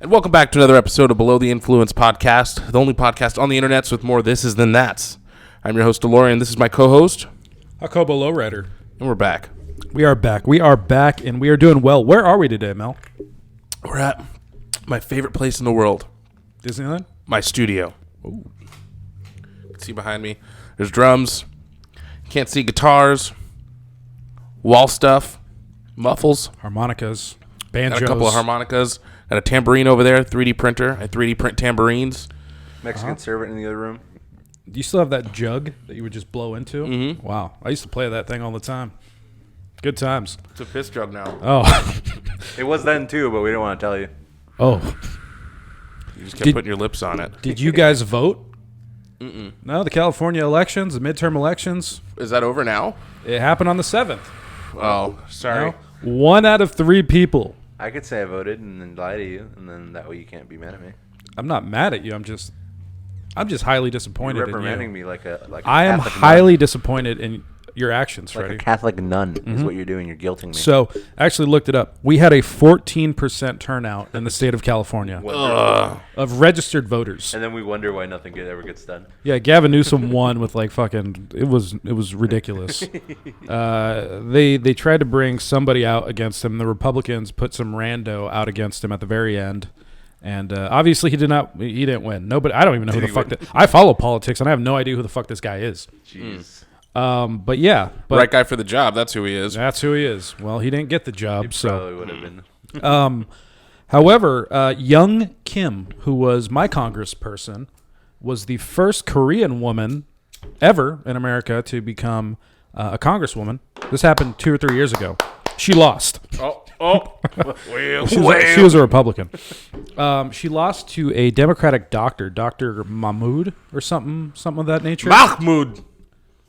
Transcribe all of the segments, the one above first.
And welcome back to another episode of Below the Influence podcast, the only podcast on the internets with more thises than that's. I'm your host, DeLorian. This is my co-host, Jacobo Lowrider. And we're back. We are back, and we are doing well. Where are we today, Mel? We're at my favorite place in the world. Disneyland? My studio. Ooh. You can see behind me, there's drums. Can't see guitars, wall stuff, muffles. Harmonicas, banjos. Got a couple of harmonicas. Got a tambourine over there, 3D printer. I 3D print tambourines. Mexican servant in the other room. Do you still have that jug that you would just blow into? Mm-hmm. Wow. I used to play that thing all the time. Good times. It's a piss jug now. Oh. It was then too, but we don't want to tell you. Oh. You just kept putting your lips on it. Did you guys vote? Mm-mm. No, the California elections, the midterm elections. Is that over now? It happened on the 7th. Oh, sorry. No? 1 out of 3 people. I could say I voted and then lie to you, and then that way you can't be mad at me. I'm not mad at you. I'm just highly disappointed You're in you. reprimanding me like a I am Catholic highly nun. disappointed in your actions, Like Shreddy. a Catholic nun is what you're doing. You're guilting me. So, I actually looked it up. We had a 14% turnout in the state of California of registered voters. And then we wonder why nothing ever gets done. Yeah, Gavin Newsom won with like fucking. It was ridiculous. They tried to bring somebody out against him. The Republicans put some rando out against him at the very end. And obviously he didn't win. Nobody. I don't even know who the fuck. I follow politics and I have no idea who the fuck this guy is. Jeez. But yeah, Right guy for the job. That's who he is. That's who he is. Well, he didn't get the job, He probably would have been. However, Young Kim, who was my congressperson, was the first Korean woman ever in America to become a congresswoman. This happened 2 or 3 years ago. She lost. She was a Republican. She lost to a Democratic doctor, Dr. Mahmoud or something of that nature. Mahmoud.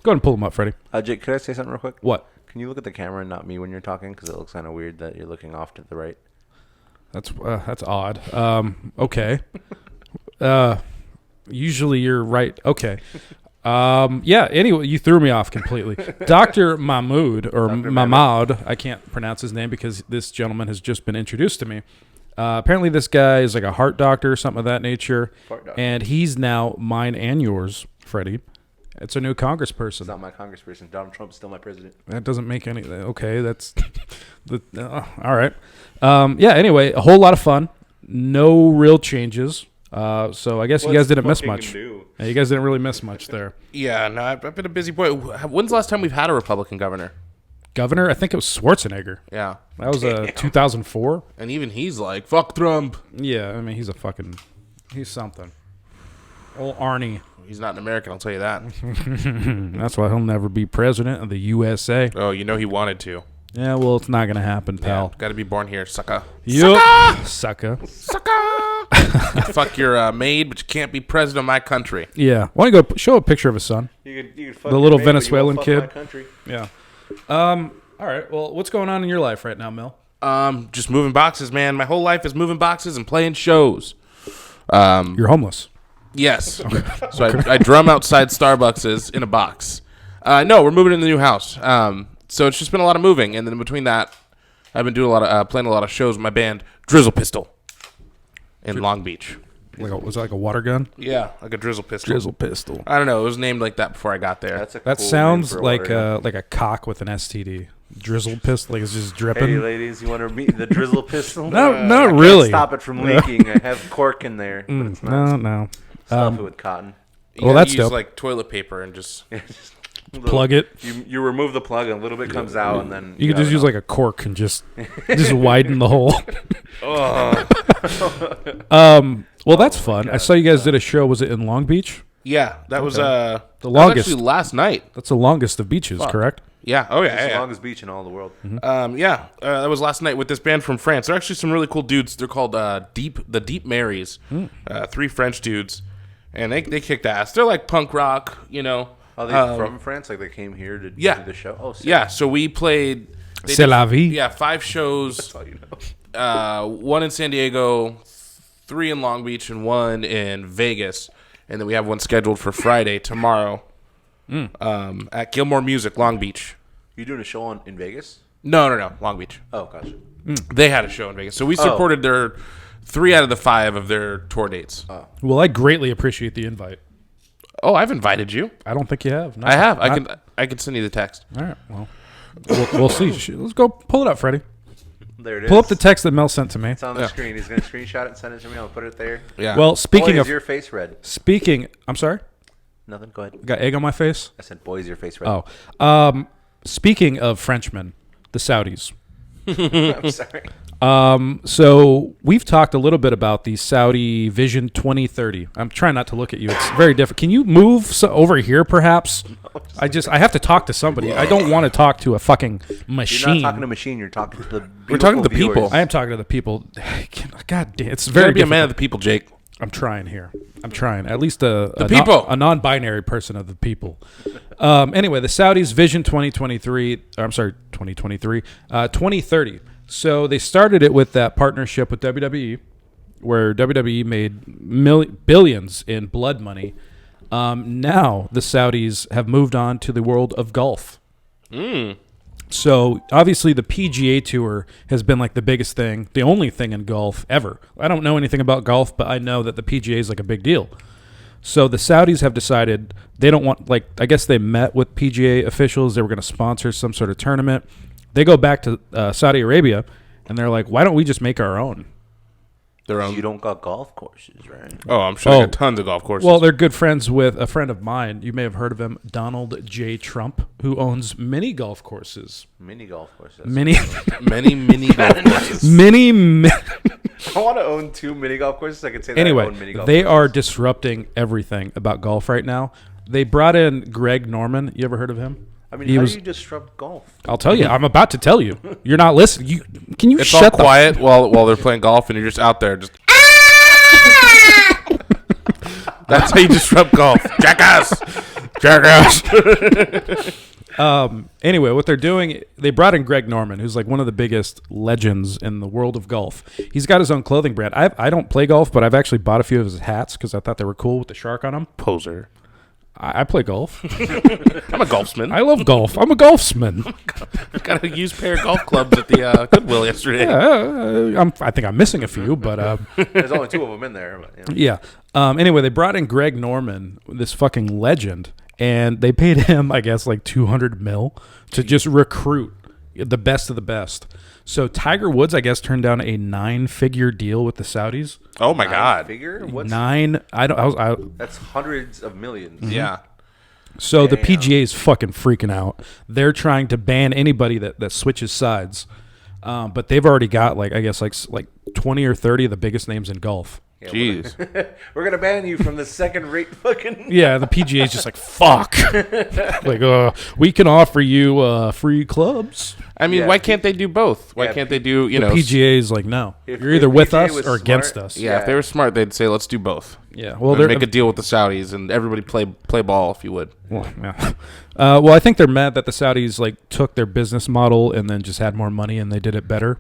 Go ahead and pull him up, Freddie. Jake, could I say something real quick? What? Can you look at the camera and not me when you're talking? Because it looks kind of weird that you're looking off to the right. That's odd. Okay. Usually you're right. Okay. Yeah. Anyway, you threw me off completely. Dr. Mahmoud or Mahmoud. I can't pronounce his name because this gentleman has just been introduced to me. Apparently, this guy is like a heart doctor or something of that nature, and he's now mine and yours, Freddie. It's a new congressperson. It's not my congressperson. Donald Trump's still my president. That doesn't make any. Okay, that's all right. Yeah. Anyway, a whole lot of fun. No real changes. So I guess you guys didn't miss much. Yeah, you guys didn't really miss much there. Yeah, no, I've been a busy boy. When's the last time we've had a Republican governor? Governor, I think it was Schwarzenegger. Yeah. That was 2004. And even he's like, fuck Trump. Yeah, I mean, he's something. Old Arnie. He's not an American, I'll tell you that. That's why he'll never be president of the USA. Oh, you know he wanted to. Yeah, well, it's not going to happen, pal. Yeah, got to be born here, sucker. Yup. Sucker. Fuck your maid, but you can't be president of my country. Yeah. Why don't you go show a picture of his son? You could fuck the your little maid, but you Venezuelan won't fuck kid. my country. Yeah. All right. Well, what's going on in your life right now, Mel? Just moving boxes, man. My whole life is moving boxes and playing shows. You're homeless. Yes. So I drum outside Starbucks in a box. No, we're moving into the new house. So it's just been a lot of moving, and then between that, I've been doing playing a lot of shows with my band Drizzle Pistol in Long Beach. Was it like a water gun? Yeah, like a drizzle pistol. Drizzle pistol. I don't know. It was named like that before I got there. That Cool sounds like a cock with an STD. Drizzle pistol, like it's just dripping. Hey, ladies, you want to meet the drizzle pistol? No, not I can't really. Stop it from leaking. I have cork in there. But it's not. No. Stuff it with cotton. You well, that's use dope. like toilet paper and just plug it. You remove the plug and a little bit comes out, and then You could just use like a cork and just widen the hole. Well, that's fun. I saw you guys did a show. Was it in Long Beach? Yeah, that was the longest. that was actually last night. That's the longest of beaches, correct? Yeah. Oh yeah. It's the yeah. longest beach in all the world. That was last night with this band from France. They're actually some really cool dudes. They're called the Deep Marys. 3 French dudes, and they kicked ass. They're like punk rock, you know. Are they from France? Like they came here to do the show? Oh, sick. Yeah. So we played. C'est la vie. Yeah, 5 shows. That's all you know. 1 in San Diego, 3 in Long Beach, and 1 in Vegas. And then we have one scheduled for Friday, tomorrow, at Gilmore Music, Long Beach. You doing a show in Vegas? No, Long Beach. Oh, gotcha. They had a show in Vegas. So we supported 3 out of the 5 of their tour dates. Well, I greatly appreciate the invite. Oh, I've invited you. I don't think you have. No, I have. I can send you the text. All right. Well, we'll see. Let's go pull it up, Freddie. There it is. Pull up the text that Mel sent to me. It's on the screen. He's going to screenshot it and send it to me. I'll put it there. Yeah. Well, speaking Boy, of is your face red. I'm sorry. Nothing. Go ahead. Got egg on my face. I said, boy, is your face red. Oh, speaking of Frenchmen, the Saudis. I'm sorry. So we've talked a little bit about the Saudi Vision 2030. I'm trying not to look at you. It's very different. Can you move over here, perhaps? I have to talk to somebody. I don't want to talk to a fucking machine. You're not talking to a machine. You're talking to the We're talking to the viewers. people. I am talking to the people. God damn, it's You very gotta be a man difficult. of the people, Jake. I'm trying here. I'm trying. At least a people. a non-binary person of the people. Anyway, the Saudis Vision 2023. I'm sorry, 2023. 2030. So they started it with that partnership with WWE, where WWE made billions in blood money. Now the Saudis have moved on to the world of golf. So obviously the PGA Tour has been like the biggest thing, the only thing in golf ever. I don't know anything about golf, but I know that the PGA is like a big deal. So the Saudis have decided they don't want, like, I guess they met with PGA officials. They were going to sponsor some sort of tournament. They go back to Saudi Arabia, and they're like, why don't we just make our own? Their own. You don't got golf courses, right? Oh, I'm sure they got tons of golf courses. Well, they're good friends with a friend of mine. You may have heard of him, Donald J. Trump, who owns many golf courses. Mini golf courses. Many mini golf courses. I want to own 2 mini golf courses. I can say that I Anyway, own mini golf they courses. are disrupting everything about golf right now. They brought in Greg Norman. You ever heard of him? I mean, He how was- do you disrupt golf? I'll tell you. I'm about to tell you. You're not listening. Can you It's shut all quiet while they're playing golf, and you're just out there just. That's how you disrupt golf, jackass. Anyway, what they're doing, they brought in Greg Norman, who's like one of the biggest legends in the world of golf. He's got his own clothing brand. I don't play golf, but I've actually bought a few of his hats because I thought they were cool with the shark on them. Poser. I play golf. I'm a golfsman. I love golf. I'm a golfsman. Got a used pair of golf clubs at the Goodwill yesterday. I think I'm missing a few, but There's only 2 of them in there. But, yeah. yeah. Anyway, they brought in Greg Norman, this fucking legend, and they paid him, I guess, like $200 million to just recruit the best of the best. So Tiger Woods, I guess, turned down a 9-figure deal with the Saudis. Oh my God. Figure? What's That's hundreds of millions. Yeah. So the Damn. PGA is fucking freaking out. They're trying to ban anybody that switches sides. But they've already got like 20 or 30 of the biggest names in golf. Yeah, Jeez. We're gonna ban you from the second-rate fucking. Yeah, the PGA is just like fuck. Like, we can offer you free clubs. I mean, Yeah. why can't they do both? Why Yeah, can't they do, The PGA is like, no, If- you're either if with PGA us was or against smart, us. Yeah, if they were smart, they'd say, let's do both. Yeah, well, And they're make a deal with the Saudis and everybody play ball, if you would. Well, yeah. Well, I think they're mad that the Saudis like took their business model and then just had more money and they did it better.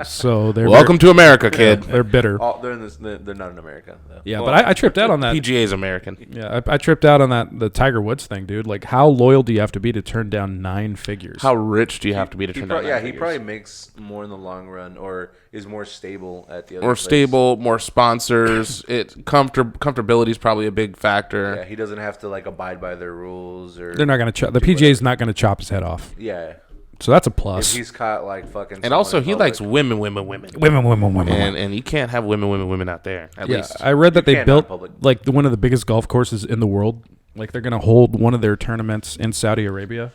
So they're Welcome to America, kid. They're bitter. Oh, they're not in America. Though. Yeah, Well, but I tripped out on that. PGA's American. Yeah, I tripped out on the Tiger Woods thing, dude. Like, how loyal do you have to be to turn down 9 figures? How rich do you have to be to He turn prob- down yeah, nine he figures? probably makes more in the long run, or is more stable at the other. More place. stable, more sponsors. Comfortability is probably a big factor. Yeah, he doesn't have to like abide by their rules, or They're not going to the PGA's not going to chop his head off. yeah. So that's a If plus. he's caught like fucking, And also, someone he in likes public- women. And you can't have women out there. At Yeah, least. I read that You they can't built not public. like one of the biggest golf courses in the world. Like, they're going to hold one of their tournaments in Saudi Arabia.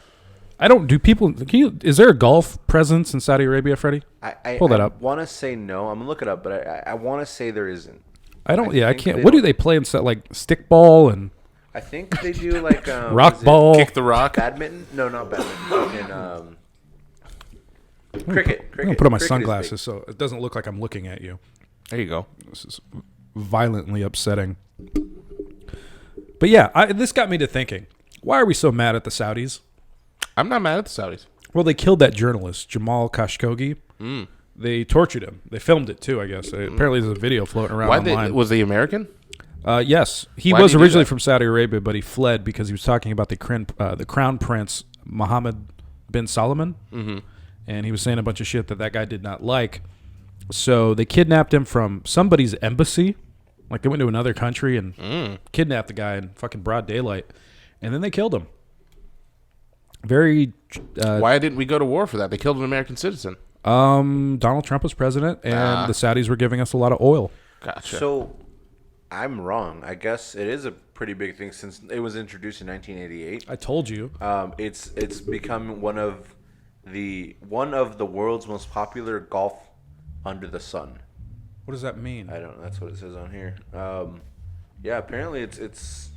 Is there a golf presence in Saudi Arabia, Freddie? I Pull that up. want to say no. I'm gonna look it up, but I want to say there isn't. I don't. I think can't. they What do don't- they play in like stickball and I think they do like rock is it ball? Kick the rock. badminton. No, not badminton. Cricket. I'm gonna put on my Cricket is sunglasses so it doesn't look like I'm looking at you. There you go. This is violently upsetting. But yeah, this got me to thinking: why are we so mad at the Saudis? I'm not mad at the Saudis. Well, they killed that journalist Jamal Khashoggi. They tortured him. They filmed it too, I guess. Apparently, there's a video floating around Why online. was he American? Yes, he Why was did he do originally that? from Saudi Arabia, but he fled because he was talking about the crown prince Mohammed bin Salman, and he was saying a bunch of shit that guy did not like. So they kidnapped him from somebody's embassy. Like they went to another country and kidnapped the guy in fucking broad daylight. And then they killed him. Very. Why didn't we go to war for that? They killed an American citizen. Donald Trump was president, and the Saudis were giving us a lot of oil. Gotcha. So, I'm wrong. I guess it is a pretty big thing since it was introduced in 1988. I told you. It's become one of the world's most popular golf under the sun. What does that mean? I don't know. That's what it says on here. Yeah, apparently it's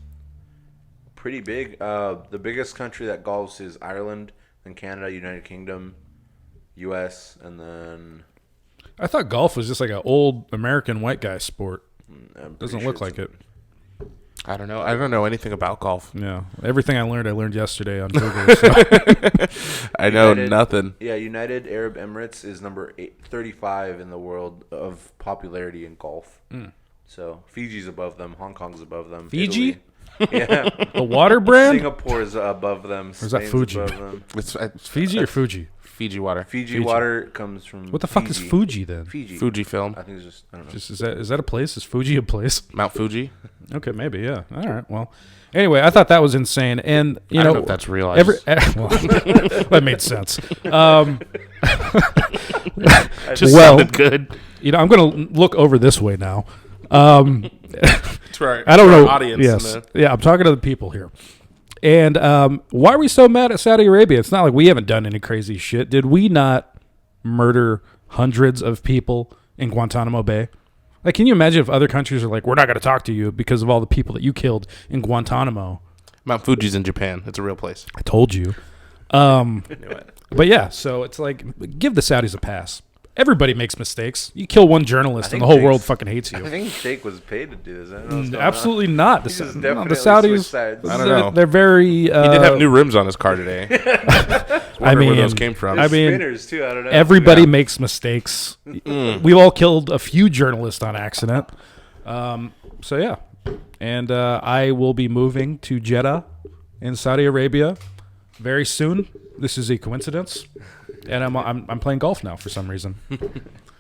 pretty big. The biggest country that golfs is Ireland, then Canada, United Kingdom, U.S., and then... I thought golf was just like an old American white guy sport. Doesn't look like it. I don't know. I don't know anything about golf. Yeah. Everything I learned yesterday on Google. So. I know nothing. Yeah, United Arab Emirates is number 35 in the world of popularity in golf. So Fiji's above them. Hong Kong's above them. Fiji? Italy. Yeah. The water brand? Singapore's above them. Or is that Spain's Fuji? above them. It's Fiji or Fuji? Fiji water. Fiji water comes from What the fuck is Fuji then? Fiji. Fujifilm. I think it's just, I don't know. Is that a place? Is Fuji a place? Mount Fuji. Okay, maybe, yeah. All right, well. Anyway, I thought that was insane. And, you I know. don't know if that's real. Well, that made sense. Just sounded good. You know, I'm going to look over this way now. That's right. I don't know. Audience. Yes. Yeah, I'm talking to the people here. And why are we so mad at Saudi Arabia? It's not like we haven't done any crazy shit. Did we not murder hundreds of people in Guantanamo Bay? Like, can you imagine if other countries are like, we're not going to talk to you because of all the people that you killed in Guantanamo? Mount Fuji's in Japan. It's a real place. I told you. But yeah, so it's like, give the Saudis a pass. Everybody makes mistakes. You kill one journalist and the whole world fucking hates you. I think Jake was paid to do this. I don't know what's going Absolutely not. He's just The definitely Saudis, switched sides. I don't know. They're very... He did have new rims on his car today. I mean, where those came from. I mean, Spinners too. I don't know. everybody makes mistakes. We've all killed a few journalists on accident. So yeah, and I will be moving to Jeddah in Saudi Arabia very soon. This is a coincidence, and I'm playing golf now for some reason.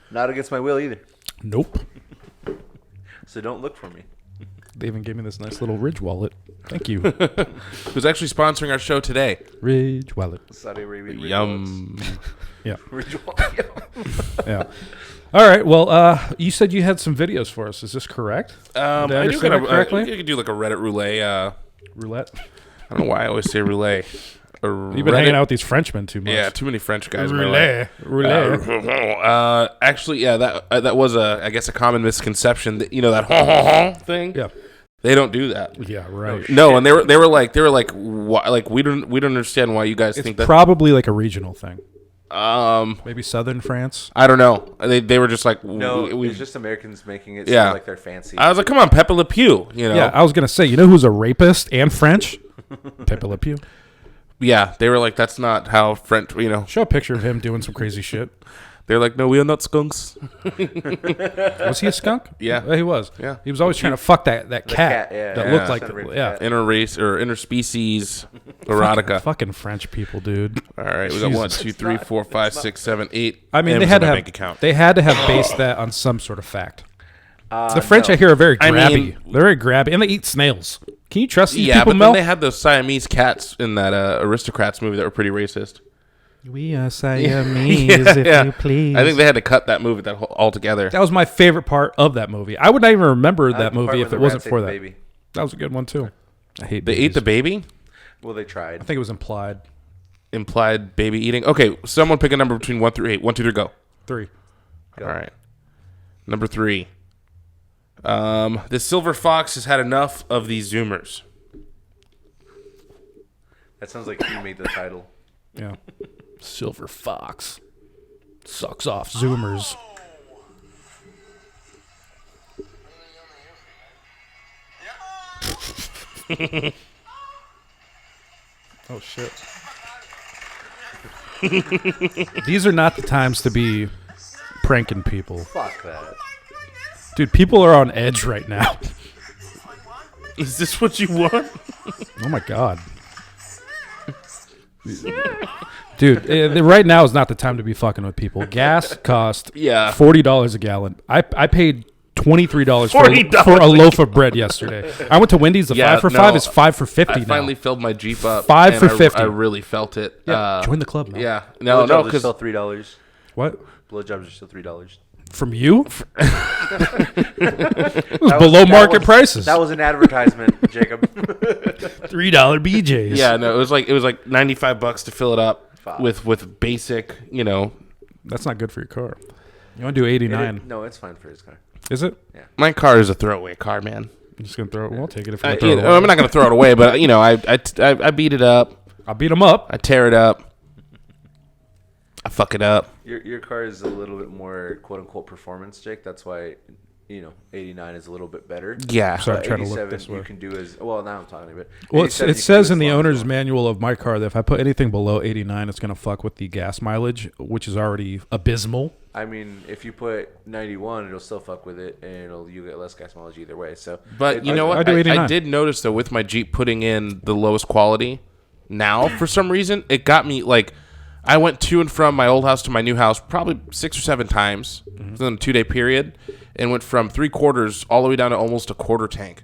Not against my will either. Nope. So don't look for me. They even gave me this nice little Ridge wallet. Thank you. Who's actually sponsoring our show today? Ridge wallet. Saudi Arabia. Yum. Yeah. Yum. Yeah. All right. Well, you said you had some videos for us. Is this correct? Did I I do understand kind that of. correctly? You could do like a Reddit roulette. Roulette. I don't know why I always say roulette. You've been hanging out with these Frenchmen too much. Yeah, too many French guys. Roulette. Roulette. Actually, yeah, that was I guess a common misconception. That, you know, that thing. Yeah. They don't do that. Yeah. Right. No, and they were like, why, like we don't understand why you guys think that. Probably like a regional thing. Maybe southern France. I don't know. They were just like, No, it's just Americans making it Yeah. sound like they're fancy. I was like, come on, Pepe Le Pew. You know. Yeah, I was gonna say, you know who's a rapist and French? Pepe Le Pew. Yeah, they were like, that's not how French. You know. Show a picture of him doing some crazy shit. They're like, no, we are not skunks. Was he a skunk? Yeah. He was. Yeah. He was always trying to fuck that cat, cat, yeah. that Yeah. looked like Son of a yeah. cat. Interrace or interspecies erotica. Fucking French people, dude. All right, we got 1, 2, 3, 4, 5, 6, 7, 8. I mean, M's they had in to my have bank account. they had to have based that on some sort of fact. The French, no. I hear, are very I grabby. mean- They're very grabby, and they eat snails. Can you trust these Yeah, people, but Mel? then they had those Siamese cats in that Aristocrats movie that were pretty racist. We are Siamese, if you please. I think they had to cut that movie altogether. That was my favorite part of that movie. I would not even remember that The part movie when if the it wasn't rats ate for the that. baby. That was a good one too. I hate. They ate the baby? Well, they tried. I think it was implied. Implied baby eating. Okay, someone pick a number between 1 through 8. 1, 2, 3, go. 3. All right. Number 3. The silver fox has had enough of these Zoomers. That sounds like you made the title. Yeah. Silver fox sucks off Zoomers. Oh shit. These are not the times to be pranking people. Fuck that. Dude, people are on edge right now. Is this what you want? Oh my god. Dude, right now is not the time to be fucking with people. Gas cost $40 a gallon. I paid $23 for a loaf of bread yesterday. I went to Wendy's. The 5 for $5 is 5 for $50 I now. finally filled my Jeep up. 5 for $50. I really felt it. Yeah, join the club, man. Yeah. No, because still $3. What? Blowjobs are still $3. From you? It was below market prices. That was an advertisement, Jacob. $3 BJ's. Yeah, no, it was like $95 to fill it up with basic, That's not good for your car. You want to do 89? No, it's fine for his car. Is it? Yeah. My car is a throwaway car, man. I'm just gonna throw it. We'll take it if we I'm throw it away. not gonna throw it away, but I beat it up. I'll beat them up. I tear it up. I fuck it up. Your car is a little bit more quote unquote performance, Jake. That's why 89 is a little bit better. Yeah. Sorry, I'm trying to look 87 this way. you can do as well. Now I'm talking about. Well, it says in the owner's manual of my car that if I put anything below 89, it's gonna fuck with the gas mileage, which is already abysmal. I mean, if you put 91, it'll still fuck with it, and you get less gas mileage either way. So, But you know what? I do 89. I did notice though with my Jeep putting in the lowest quality. Now, for some reason, it got me like. I went to and from my old house to my new house probably 6 or 7 times within a 2-day period, and went from 3/4 all the way down to almost a quarter tank.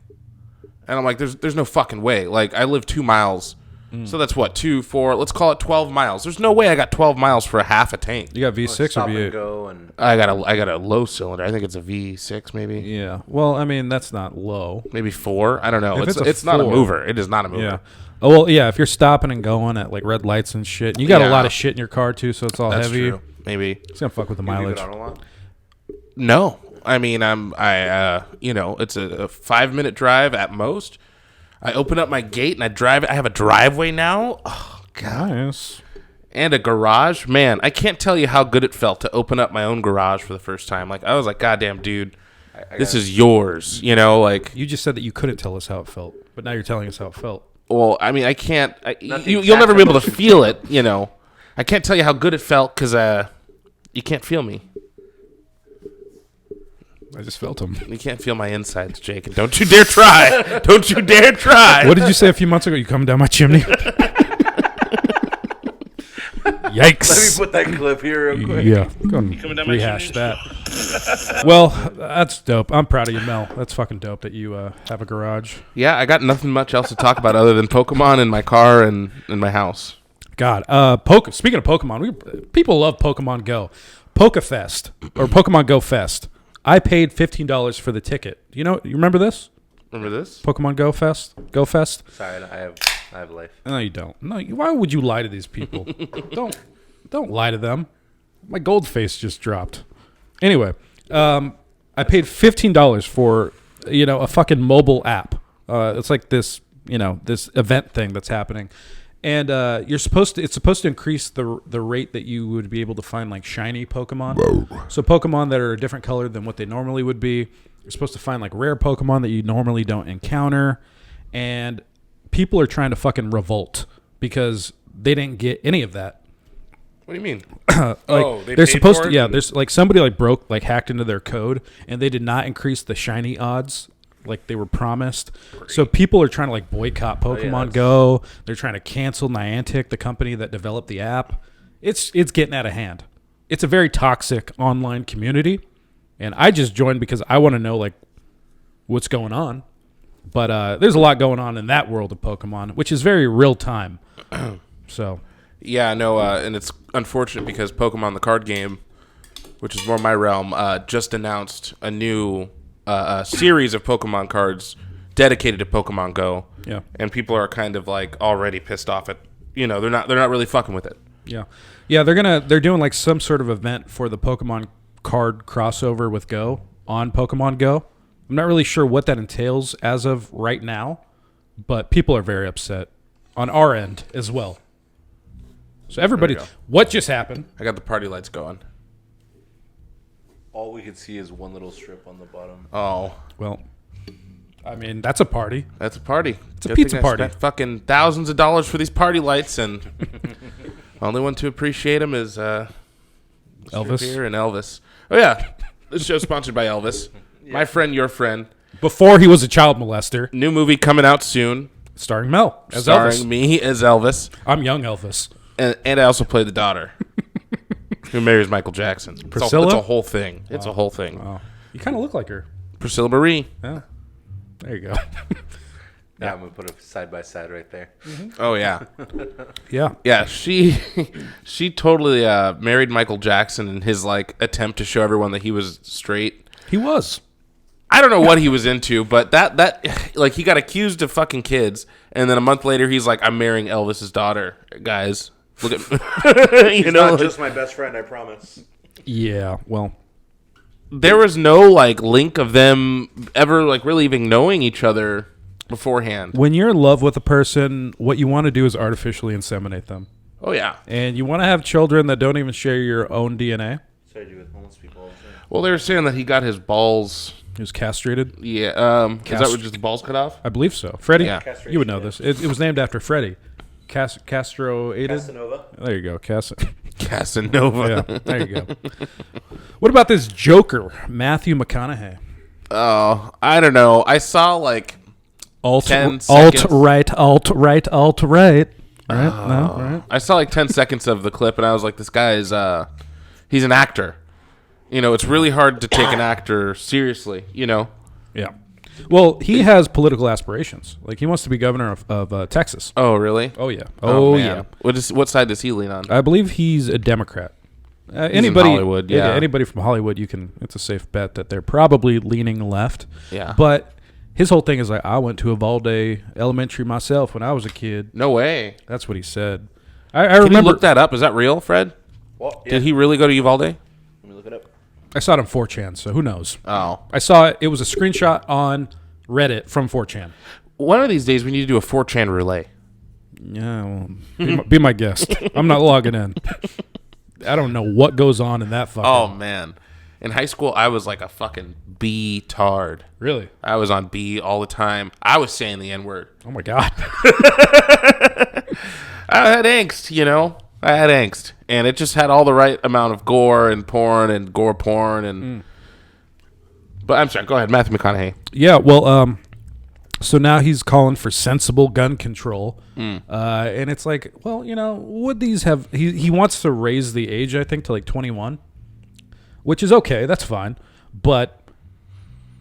And I'm like, there's no fucking way. Like, I live 2 miles, so that's what 2, 4. Let's call it 12 miles. There's no way I got 12 miles for a half a tank. You got V6 stop or and V8? go and I got a low cylinder. I think it's a V6 maybe. Yeah. Well, I mean that's not low. Maybe 4. I don't know. If It's not a 4. mover. It is not a mover. Yeah. Oh well, yeah. If you're stopping and going at like red lights and shit, you got a Yeah. lot of shit in your car too, so it's all That's heavy. true. Maybe. It's gonna fuck with the you leave mileage. it on a lot. No. I mean, it's a 5-minute drive at most. I open up my gate and I drive. I have a driveway now. Oh god. Nice. And a garage. Man, I can't tell you how good it felt to open up my own garage for the first time. Like, I was like, goddamn, dude, this is yours. Like, You just said that you couldn't tell us how it felt, but now you're telling us how it felt. well, I mean, I can't. Not the You'll exact never be able to emotion. feel it. I can't tell you how good it felt because you can't feel me. I just felt them. You can't feel my insides, Jake. And don't you dare try. Don't you dare try. What did you say a few months ago? You coming down my chimney? Yikes. Let me put that clip here real quick. Yeah. Go and coming down my rehash chimney? that. Well, that's dope. I'm proud of you, Mel. That's fucking dope that you have a garage. Yeah, I got nothing much else to talk about other than Pokemon in my car and in my house. God. Speaking of Pokemon, people love Pokemon Go. PokeFest or Pokemon Go Fest. I paid $15 for the ticket. You remember this? Remember this? Pokemon Go Fest? Go Fest? Sorry, I have life. No, you don't. No, why would you lie to these people? Don't lie to them. My gold face just dropped. Anyway, I paid $15 for a fucking mobile app. It's like this this event thing that's happening, and it's supposed to increase the rate that you would be able to find like shiny Pokemon. Whoa. So Pokemon that are a different color than what they normally would be. You're supposed to find like rare Pokemon that you normally don't encounter, and people are trying to fucking revolt because they didn't get any of that. What do you mean? They're supposed to. Yeah, there's like somebody hacked into their code, and they did not increase the shiny odds like they were promised. So people are trying to like boycott Pokemon Go. They're trying to cancel Niantic, the company that developed the app. It's getting out of hand. It's a very toxic online community, and I just joined because I want to know like what's going on. But there's a lot going on in that world of Pokemon, which is very real time. So. Yeah, no, and it's unfortunate because Pokemon the card game, which is more my realm, just announced a new series of Pokemon cards dedicated to Pokemon Go. Yeah. And people are kind of like already pissed off at they're not really fucking with it. Yeah. Yeah, they're doing like some sort of event for the Pokemon card crossover with Go on Pokemon Go. I'm not really sure what that entails as of right now, but people are very upset on our end as well. So everybody, what just happened? I got the party lights going. All we could see is one little strip on the bottom. Oh, Well, I mean, that's a party. that's a party. It's a pizza party. Fucking thousands of dollars for these party lights, and only one to appreciate them is Elvis. here and Elvis. Oh yeah, this show's sponsored by Elvis. My friend, your friend. Before he was a child molester, New movie coming out soon, starring Mel as starring Elvis. me as Elvis. I'm young Elvis. And I also played the daughter who marries Michael Jackson. Priscilla? It's a whole thing. It's a whole thing. Oh, you kind of look like her. Priscilla Marie. Yeah. There you go. Yeah, I'm gonna put it side by side right there. Oh yeah, Yeah. yeah. She totally married Michael Jackson in his like attempt to show everyone that he was straight. He was. I don't know what he was into, but that like he got accused of fucking kids, and then a month later he's like, "I'm marrying Elvis's daughter." Guys, look at He's not just my best friend, I promise. Yeah. Well, there was no like link of them ever like really even knowing each other beforehand. when you're in love with a person, what you want to do is artificially inseminate them. Oh yeah. And you want to have children that don't even share your own DNA. So I do with homeless people all the time. Well, they were saying that he got his balls. He was castrated. Yeah. Is that what just the balls cut off? I believe so. Freddie, Yeah. you would know this. It was named after Freddie. Castro-aided. Casanova. There you go. Casanova. Yeah, there you go. What about this Joker, Matthew McConaughey? Oh, I don't know. I saw like 10 seconds. Alt-right. Right? No, right? I saw like 10 seconds of the clip, and I was like, this guy is he's an actor. You know, it's really hard to take an actor seriously, you know? Yeah. Well, he has political aspirations. Like, he wants to be governor of Texas. Oh, really? Oh, yeah. Oh, man. yeah. What side does he lean on? I believe he's a Democrat. in Hollywood, yeah. Anybody from Hollywood, it's a safe bet that they're probably leaning left. Yeah. But his whole thing is like, I went to Uvalde Elementary myself when I was a kid. No way. That's what he said. I Can remember. you look that up? Is that real, Fred? Well, yeah. Did he really go to Uvalde? Let me look it up. I saw it on 4chan, so who knows? Oh. I saw it. It was a screenshot on Reddit from 4chan. One of these days, we need to do a 4chan relay. Yeah, well, be my guest. I'm not logging in. I don't know what goes on in that fucking... Oh, man. In high school, I was like a fucking B-tard. Really? I was on B all the time. I was saying the N-word. Oh, my God. I had angst, you know? I had angst. And it just had all the right amount of gore and porn and gore porn. And But I'm sorry, go ahead. Matthew McConaughey. Yeah, well, so now he's calling for sensible gun control. And it's like, well, you know, would these have... He wants to raise the age, I think, to like 21, which is okay. That's fine. But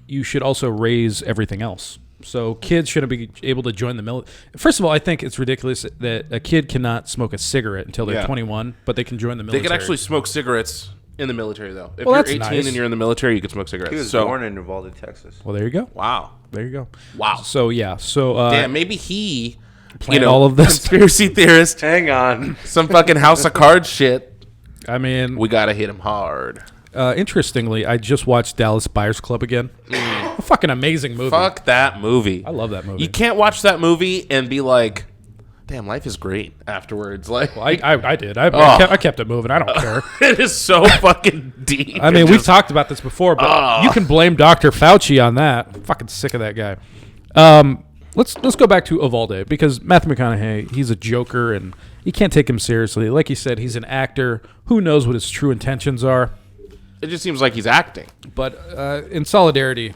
you should also raise everything else. So kids shouldn't be able to join the military. First of all, I think it's ridiculous that a kid cannot smoke a cigarette until they're 21, but they can join the military. They could actually smoke cigarettes in the military, though. If Well, you're that's 18 nice. and you're in the military, you can smoke cigarettes. He was so, born in Uvalde, Texas. Well, there you go. Wow. There you go. Wow. So, yeah. So, Damn, maybe he... planned all of this. Conspiracy theorist. Hang on. Some fucking House of Cards shit. I mean... We gotta hit him hard. Interestingly, I just watched Dallas Buyers Club again. A fucking amazing movie. Fuck that movie. I love that movie. You can't watch that movie and be like, damn, life is great afterwards. Like, Well, I did. I kept it moving. I don't care. it is so fucking deep. I mean, It we've just- talked about this before, but you can blame Dr. Fauci on that. I'm fucking sick of that guy. Let's go back to Uvalde, because Matthew McConaughey, he's a joker, and you can't take him seriously. Like you said, he's an actor. Who knows what his true intentions are? It just seems like he's acting. But in solidarity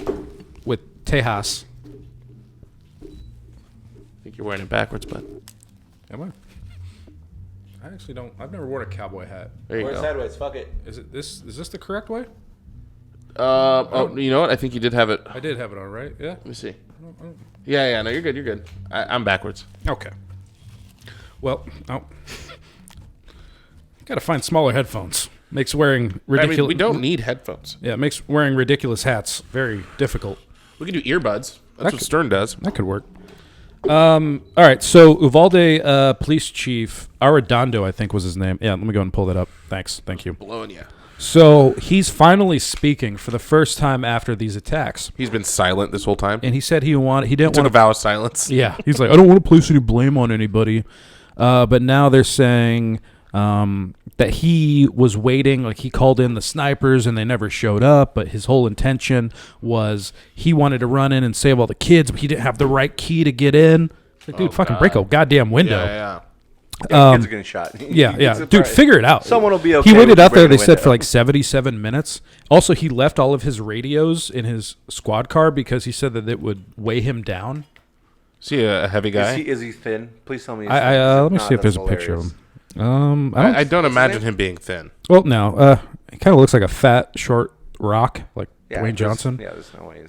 with Tejas. I think you're wearing it backwards, bud. Am I? I actually don't. I've never worn a cowboy hat. There you We're go. sideways. Fuck it. Is this the correct way? You know what? I think you did have it. I did have it on, right? Yeah. Let me see. Yeah, no, you're good. You're good. I'm backwards. Okay. Well, gotta find smaller headphones. Makes wearing ridiculous. I mean, we don't need headphones. Yeah, it makes wearing ridiculous hats very difficult. We can do earbuds. That's what Stern does. That could work. All right, so Uvalde Police Chief Arredondo, I think was his name. Yeah, let me go and pull that up. Thank you. Blowing you. So he's finally speaking for the first time after these attacks, He's been silent this whole time. and he said he didn't want Took a to. vow of silence. Yeah, he's like, I don't want to place any blame on anybody. But now they're saying that he was waiting, like he called in the snipers and they never showed up, but his whole intention was he wanted to run in and save all the kids, but he didn't have the right key to get in. Like, dude, fucking break a goddamn window. Yeah. Kids are getting shot. Yeah. Dude, figure it out. Someone will be okay. He waited with out there, they breaking a said, window. for like 77 minutes. Also, he left all of his radios in his squad car because he said that it would weigh him down. See a heavy guy? Is he thin? Please tell me. Let me see if That's there's a picture of hilarious. him. I don't imagine him being thin. Well, no. He kind of looks like a fat, short rock, like Dwayne Johnson. Yeah, there's no way.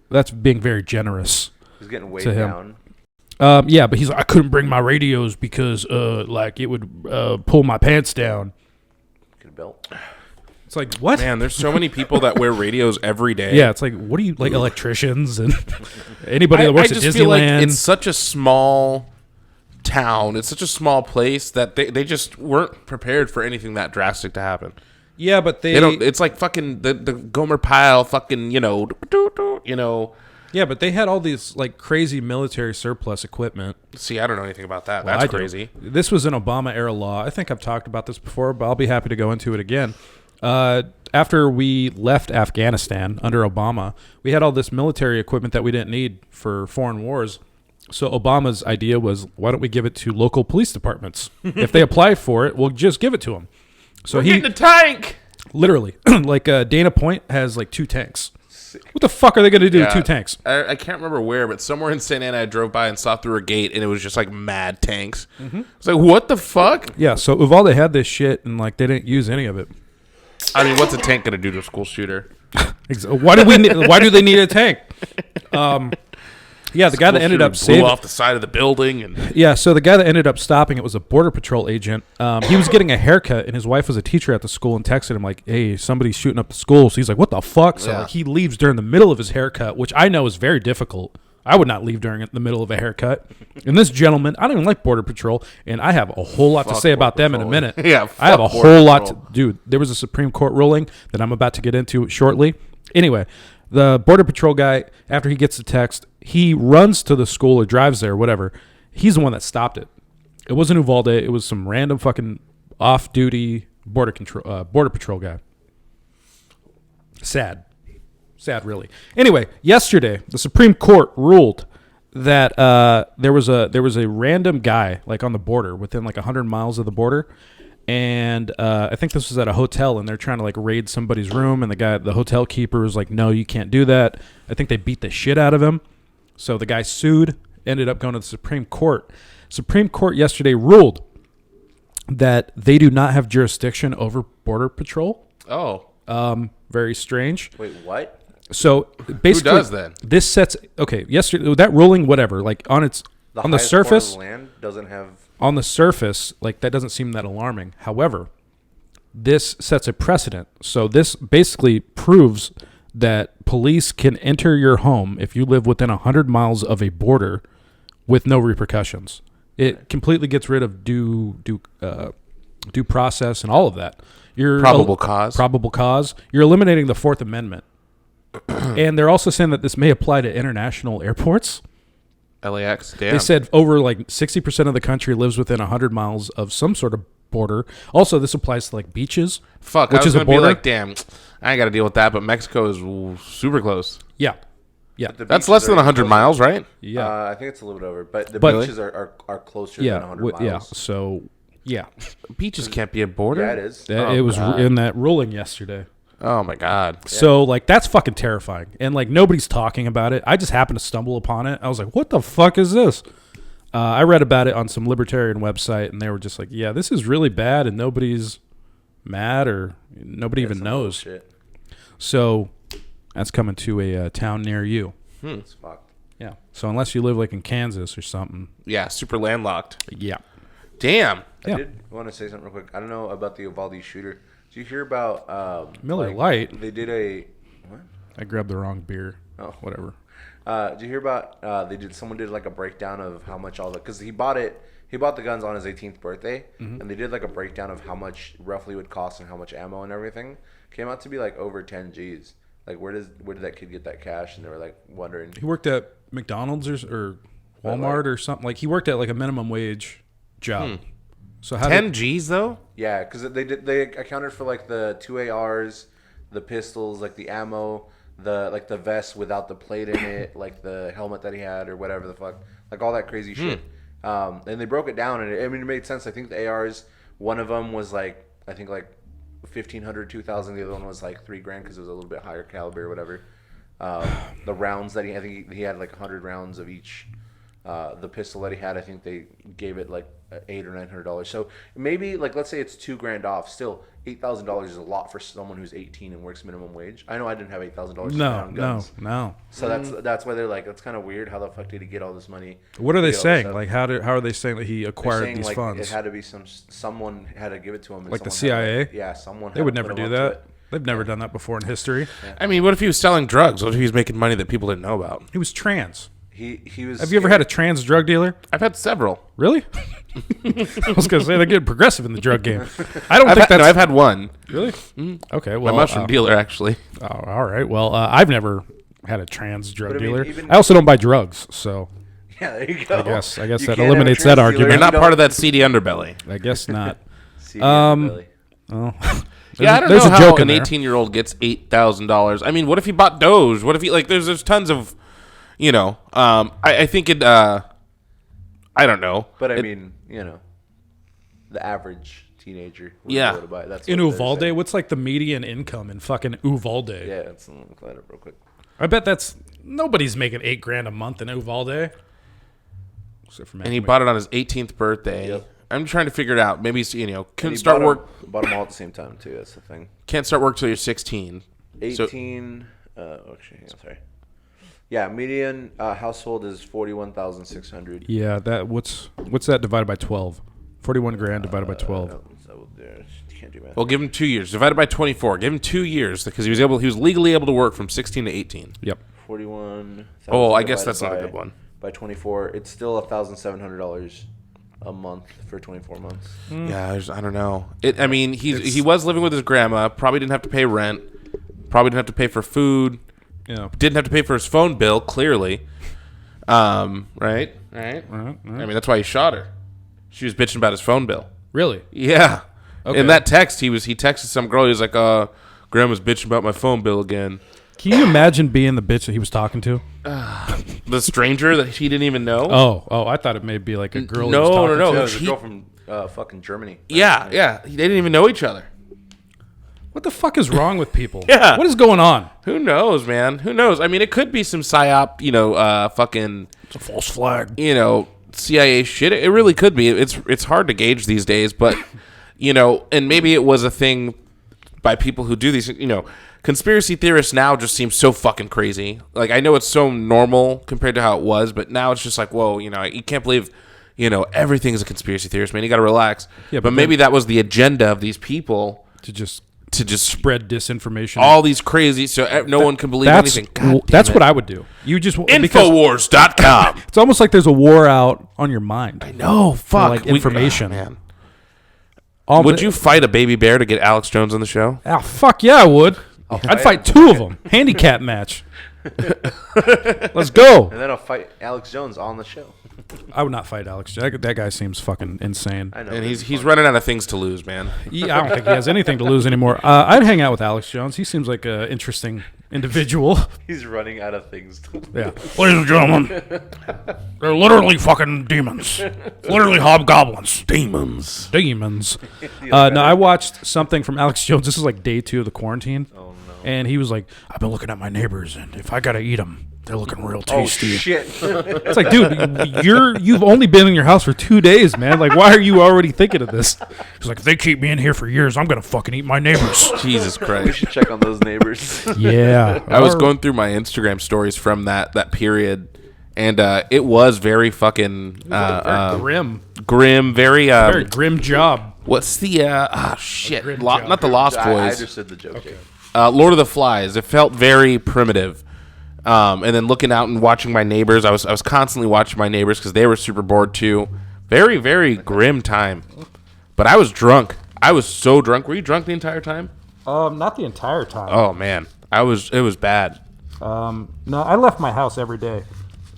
That's being very generous. He's getting weighed to him. down. Yeah, but he's like, I couldn't bring my radios because, like, it would pull my pants down. Get a belt. It's like, what? Man, there's so many people that wear radios every day. Yeah, it's like, what do you, like, electricians and anybody that works at just feel like Disneyland? it's such a small town. It's such a small place that they just weren't prepared for anything that drastic to happen. Yeah, but They don't. It's like fucking the Gomer Pyle fucking, Yeah, but they had all these, like, crazy military surplus equipment. See, I don't know anything about that. Well, That's I do. crazy. This was an Obama-era law. I think I've talked about this before, but I'll be happy to go into it again. After we left Afghanistan under Obama, we had all this military equipment that we didn't need for foreign wars. So Obama's idea was, why don't we give it to local police departments? If they apply for it, we'll just give it to them. So We're getting a tank. Literally, like Dana Point has like 2 tanks. What the fuck are they going to do with 2 tanks? I can't remember where, but somewhere in Santa Ana, I drove by and saw through a gate, and it was just like mad tanks. Mm-hmm. It's like, what the fuck? Yeah, so Uvalde had this shit, and like they didn't use any of it. I mean, what's a tank gonna do to a school shooter? Why do they need a tank? Yeah, the guy that ended up blew off the side of the building, and so the guy that ended up stopping it was a border patrol agent. He was getting a haircut, and his wife was a teacher at the school, and texted him like, "Hey, somebody's shooting up the school." So he's like, "What the fuck?" So like, he leaves during the middle of his haircut, which I know is very difficult. I would not leave during the middle of a haircut. And this gentleman, I don't even like border patrol, and I have a whole lot to say about them in a minute. Yeah, I have a whole lot to dude. There was a Supreme Court ruling that I'm about to get into shortly. Anyway, the border patrol guy, after he gets the text, he runs to the school or drives there, whatever. He's the one that stopped it. It wasn't Uvalde. It was some random fucking off-duty border patrol guy. Sad, really. Anyway, yesterday the Supreme Court ruled that there was a random guy like on the border within like 100 miles of the border. And I think this was at a hotel, and they're trying to like raid somebody's room, and the hotel keeper was like, "No, you can't do that." I think they beat the shit out of him. So the guy sued, ended up going to the Supreme Court. Supreme Court yesterday ruled that they do not have jurisdiction over border patrol. oh, Very strange. Wait, what? So basically, who does then? This sets yesterday that ruling, whatever, like on the surface, Part of the land doesn't have. On the surface, like that doesn't seem that alarming. However, this sets a precedent. So this basically proves that police can enter your home if you live within 100 miles of a border with no repercussions. It completely gets rid of due process and all of that. Probable cause. You're eliminating the Fourth Amendment. And they're also saying that this may apply to international airports. LAX, damn. They said over like 60% of the country lives within 100 miles of some sort of border. Also, this applies to like beaches. Fuck, which I was is a gonna be border. like, damn, I ain't got to deal with that. But Mexico is super close. Yeah. That's less than 100 miles, right? Yeah. I think it's a little bit over, but the But- beaches are closer than 100 miles. Yeah. So, yeah. Beaches can't be a border. Yeah, it is. It was in that ruling yesterday. Oh my god. So, like, that's fucking terrifying. And, like, nobody's talking about it. I just happened to stumble upon it. I was like, what the fuck is this? I read about it on some libertarian website, and they were just like, yeah, this is really bad, and nobody's mad or nobody even knows. Bullshit. So, that's coming to a town near you. It's fucked. Yeah. So, unless you live, like, in Kansas or something. Yeah, super landlocked. Yeah. Damn. I did want to say something real quick. I don't know about the Uvalde shooter. Did you hear about Miller Lite? They did a what? I grabbed the wrong beer. Oh, Whatever. Did you hear about someone did like a breakdown of how much because he bought the guns on his 18th birthday, and they did like a breakdown of how much roughly it would cost and how much ammo and everything. Came out to be like over 10 G's. Like where did that kid get that cash? And they were like wondering. He worked at McDonald's or Walmart or something. Like he worked at like a minimum wage job. So how 10 G's though? Yeah, because they accounted for like the 2 ARs, the pistols, like the ammo, the vest without the plate in it, like the helmet that he had or whatever the fuck, like all that crazy shit. And they broke it down, and it made sense. I think the ARs, one of them was like I think like 1,500, 2,000. The other one was like $3,000 because it was a little bit higher caliber or whatever. The rounds that I think he had like 100 rounds of each The pistol that he had, I think they gave it like $800 or $900. So maybe like let's say it's $2,000 off. Still, $8,000 is a lot for someone who's 18 and works minimum wage. I know I didn't have $8,000. No. So that's why they're like, that's kind of weird. How the fuck did he get all this money? What are they saying? Like how are they saying that he They're acquired saying, these like, funds? It had to be someone had to give it to him. And Like the someone had CIA? someone. They would never do that. They've never done that before in history. I mean, what if he was selling drugs? What if he was making money that people didn't know about? He was trans. He was. Have you ever had a trans drug dealer? I've had several. Really? I was going to say they're getting progressive in the drug game. I don't think that's... No, I've had one. Really? Okay, well... My mushroom dealer, actually. Oh, all right. Well, I've never had a trans drug But I mean, dealer. even- I also don't buy drugs, so Yeah, there you go. I guess You that can't have eliminates a that trans argument. dealer You're if not you part of that seedy underbelly. I guess not. see Billy. Oh. Yeah, I don't There's know a how joke an in there. 18-year-old gets $8,000. I mean, what if he bought Doge? What if he like? There's tons of, I think it. I don't know. But I It- mean, the average teenager would Yeah. go to buy. That's In what they're Uvalde, saying. what's like the median income in fucking Uvalde? Yeah, let's look that up real quick. I bet that's nobody's making $8,000 a month in Uvalde. Except for and he bought it on his 18th birthday. Yep. I'm trying to figure it out. Maybe And couldn't he start work. Bought them all at the same time too. That's the thing. Can't start work till you're 16. 18. Actually, hang on, sorry. Yeah, median household is 41,600. Yeah, what's that divided by 12? 41 grand divided by 12. Can't do math. Well, give him 2 years divided by 24. Give him 2 years because he was legally able to work from 16 to 18. Yep. 41. Oh, I guess that's not a good one. By 24, it's still $1,700 a month for 24 months. Yeah, I don't know. I mean, he was living with his grandma. Probably didn't have to pay rent. Probably didn't have to pay for food. Yeah. Didn't have to pay for his phone bill. Clearly, right. I mean, that's why he shot her. She was bitching about his phone bill. Really? Yeah. Okay. In that text, he texted some girl. He was like, "Grandma's bitching about my phone bill again." Can you imagine being the bitch that he was talking to? The stranger that he didn't even know. Oh, I thought it may be like a girl. No, he was talking no. to. It was a he- girl from fucking Germany. Yeah. They didn't even know each other. What the fuck is wrong with people? Yeah. What is going on? Who knows, man? Who knows? I mean, it could be some psyop, fucking, It's a false flag. CIA shit. It really could be. It's hard to gauge these days, but, and maybe it was a thing by people who do these, conspiracy theorists now just seem so fucking crazy. Like, I know it's so normal compared to how it was, but now it's just like, whoa, you can't believe, everything is a conspiracy theorist, man. You got to relax. Yeah, but maybe that was the agenda of these people To just spread spread disinformation. all these crazy, so no one can believe anything. That's what I would do. You just because Infowars.com. it's almost like there's a war out on your mind. No, fuck. like information. Man. All Would the- you fight a baby bear to get Alex Jones on the show? Ah, fuck yeah, I would. I'd fight two of them. Handicap match. Let's go. And then I'll fight Alex Jones on the show. I would not fight Alex. That guy seems fucking insane. I know. And it'd he's be fun. running out of things to lose, man. Yeah, I don't think he has anything to lose anymore. I'd hang out with Alex Jones. He seems like an interesting individual. He's running out of things to Yeah. Ladies and gentlemen, they're literally fucking demons. Literally hobgoblins. Demons. Demons. No, I watched something from Alex Jones. This is like day 2 of the quarantine. Oh, no. And he was like, I've been looking at my neighbors, and if I got to eat them, they're looking real Oh, tasty. shit. It's like, dude, you've only been in your house for 2 days, man. Like, why are you already thinking of this? He's like, if they keep me in here for years, I'm going to fucking eat my neighbors. Jesus We Christ. should check on those neighbors. Yeah. I was going through my Instagram stories from that period, and it was very fucking very grim. grim, very Very grim job. what's the shit? Grim Not job. the Lost I Boys. understood the joke. Okay. Lord of the Flies. It felt very primitive. And then looking out and watching my neighbors, I was constantly watching my neighbors because they were super bored too. Very, very grim time. But I was drunk. I was so drunk. Were you drunk the entire time? Not the entire time. Oh man, it was bad. No, I left my house every day,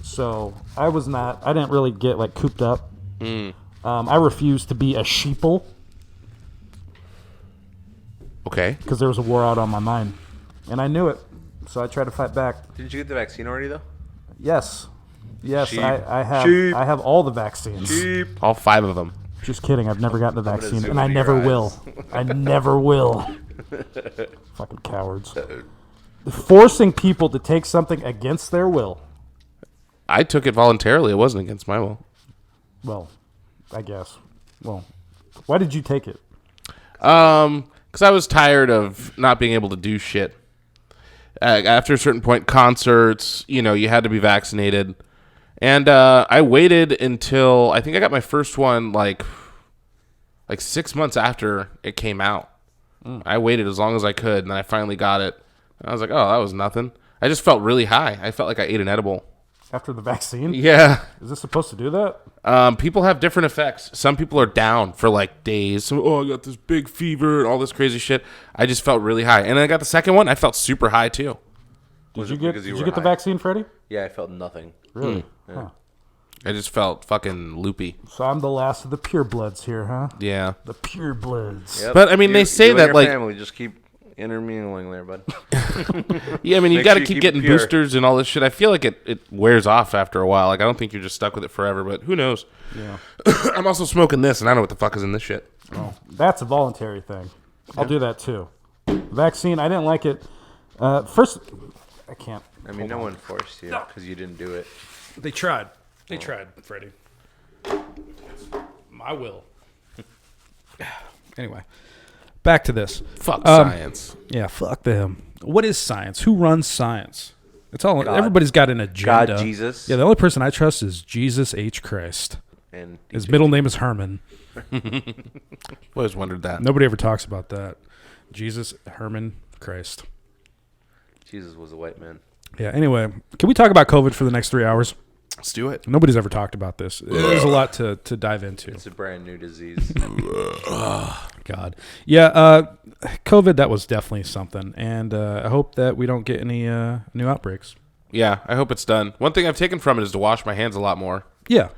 so I didn't really get like cooped up. I refused to be a sheeple Okay. because there was a war out on my mind, and I knew it, so I tried to fight back. Did you get the vaccine already, though? Yes, Sheep. I have. Sheep. I have all the vaccines. All 5 of them. Just kidding. I've never gotten the gonna vaccine, zoom and I into your never eyes. will. I never will. Fucking cowards. Forcing people to take something against their will I took it voluntarily. It wasn't against my will. Well, I guess. Well, why did you take it? Because I was tired of not being able to do shit. After a certain point, concerts, you had to be vaccinated. And I waited until, I think I got my first one like 6 months after it came out. I waited as long as I could, and then I finally got it. I was like, oh, that was nothing. I just felt really high. I felt like I ate an edible. After the vaccine? Yeah. Is this supposed to do that? People have different effects. Some people are down for like days. So, I got this big fever and all this crazy shit. I just felt really high. And then I got the second one. I felt super high too. Did you get the vaccine, Freddie? Yeah, I felt nothing. Really? Yeah. Huh. I just felt fucking loopy. So I'm the last of the purebloods here, huh? Yeah. The purebloods. Yep. But I mean, they say that your like family just keep intermingling there, bud. yeah, I mean, you Make got to sure you keep keep getting it pure. boosters and all this shit. I feel like it wears off after a while. Like I don't think you're just stuck with it forever, but who knows? Yeah. I'm also smoking this, and I know what the fuck is in this shit. Oh, that's a voluntary thing. I'll do that too. Vaccine, I didn't like it. First, I can't. I mean, no one forced you because you didn't do it. They tried. They tried, Freddie. My will. Anyway, back to this. Fuck science. Yeah, fuck them. What is science? Who runs science? It's all. God. Everybody's got an agenda. God, Jesus. Yeah, the only person I trust is Jesus H. Christ. And His middle name is Herman. Always wondered that. Nobody ever talks about that. Jesus, Herman, Christ. Jesus was a white man. Yeah, anyway, can we talk about COVID for the next 3 hours? Let's do it. Nobody's ever talked about this. There's a lot to dive into. It's a brand new disease. God. Yeah, COVID, that was definitely something. And I hope that we don't get any new outbreaks. Yeah, I hope it's done. One thing I've taken from it is to wash my hands a lot more. Yeah.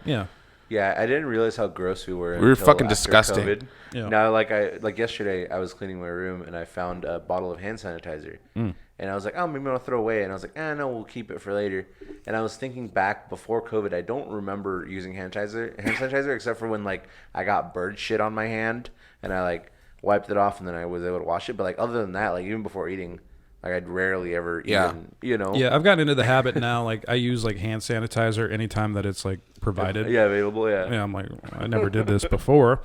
Yeah, I didn't realize how gross we were. We were until fucking after disgusting. COVID. Yeah. Now, like yesterday, I was cleaning my room and I found a bottle of hand sanitizer, and I was like, oh, maybe I'll throw it away. And I was like, no, we'll keep it for later. And I was thinking back before COVID, I don't remember using hand sanitizer except for when like I got bird shit on my hand and I like wiped it off and then I was able to wash it. But like other than that, like even before eating. Like I'd rarely ever even, Yeah, I've gotten into the habit now. Like I use like hand sanitizer anytime that it's like provided. Yeah, available. Yeah. Yeah, I'm like, I never did this before.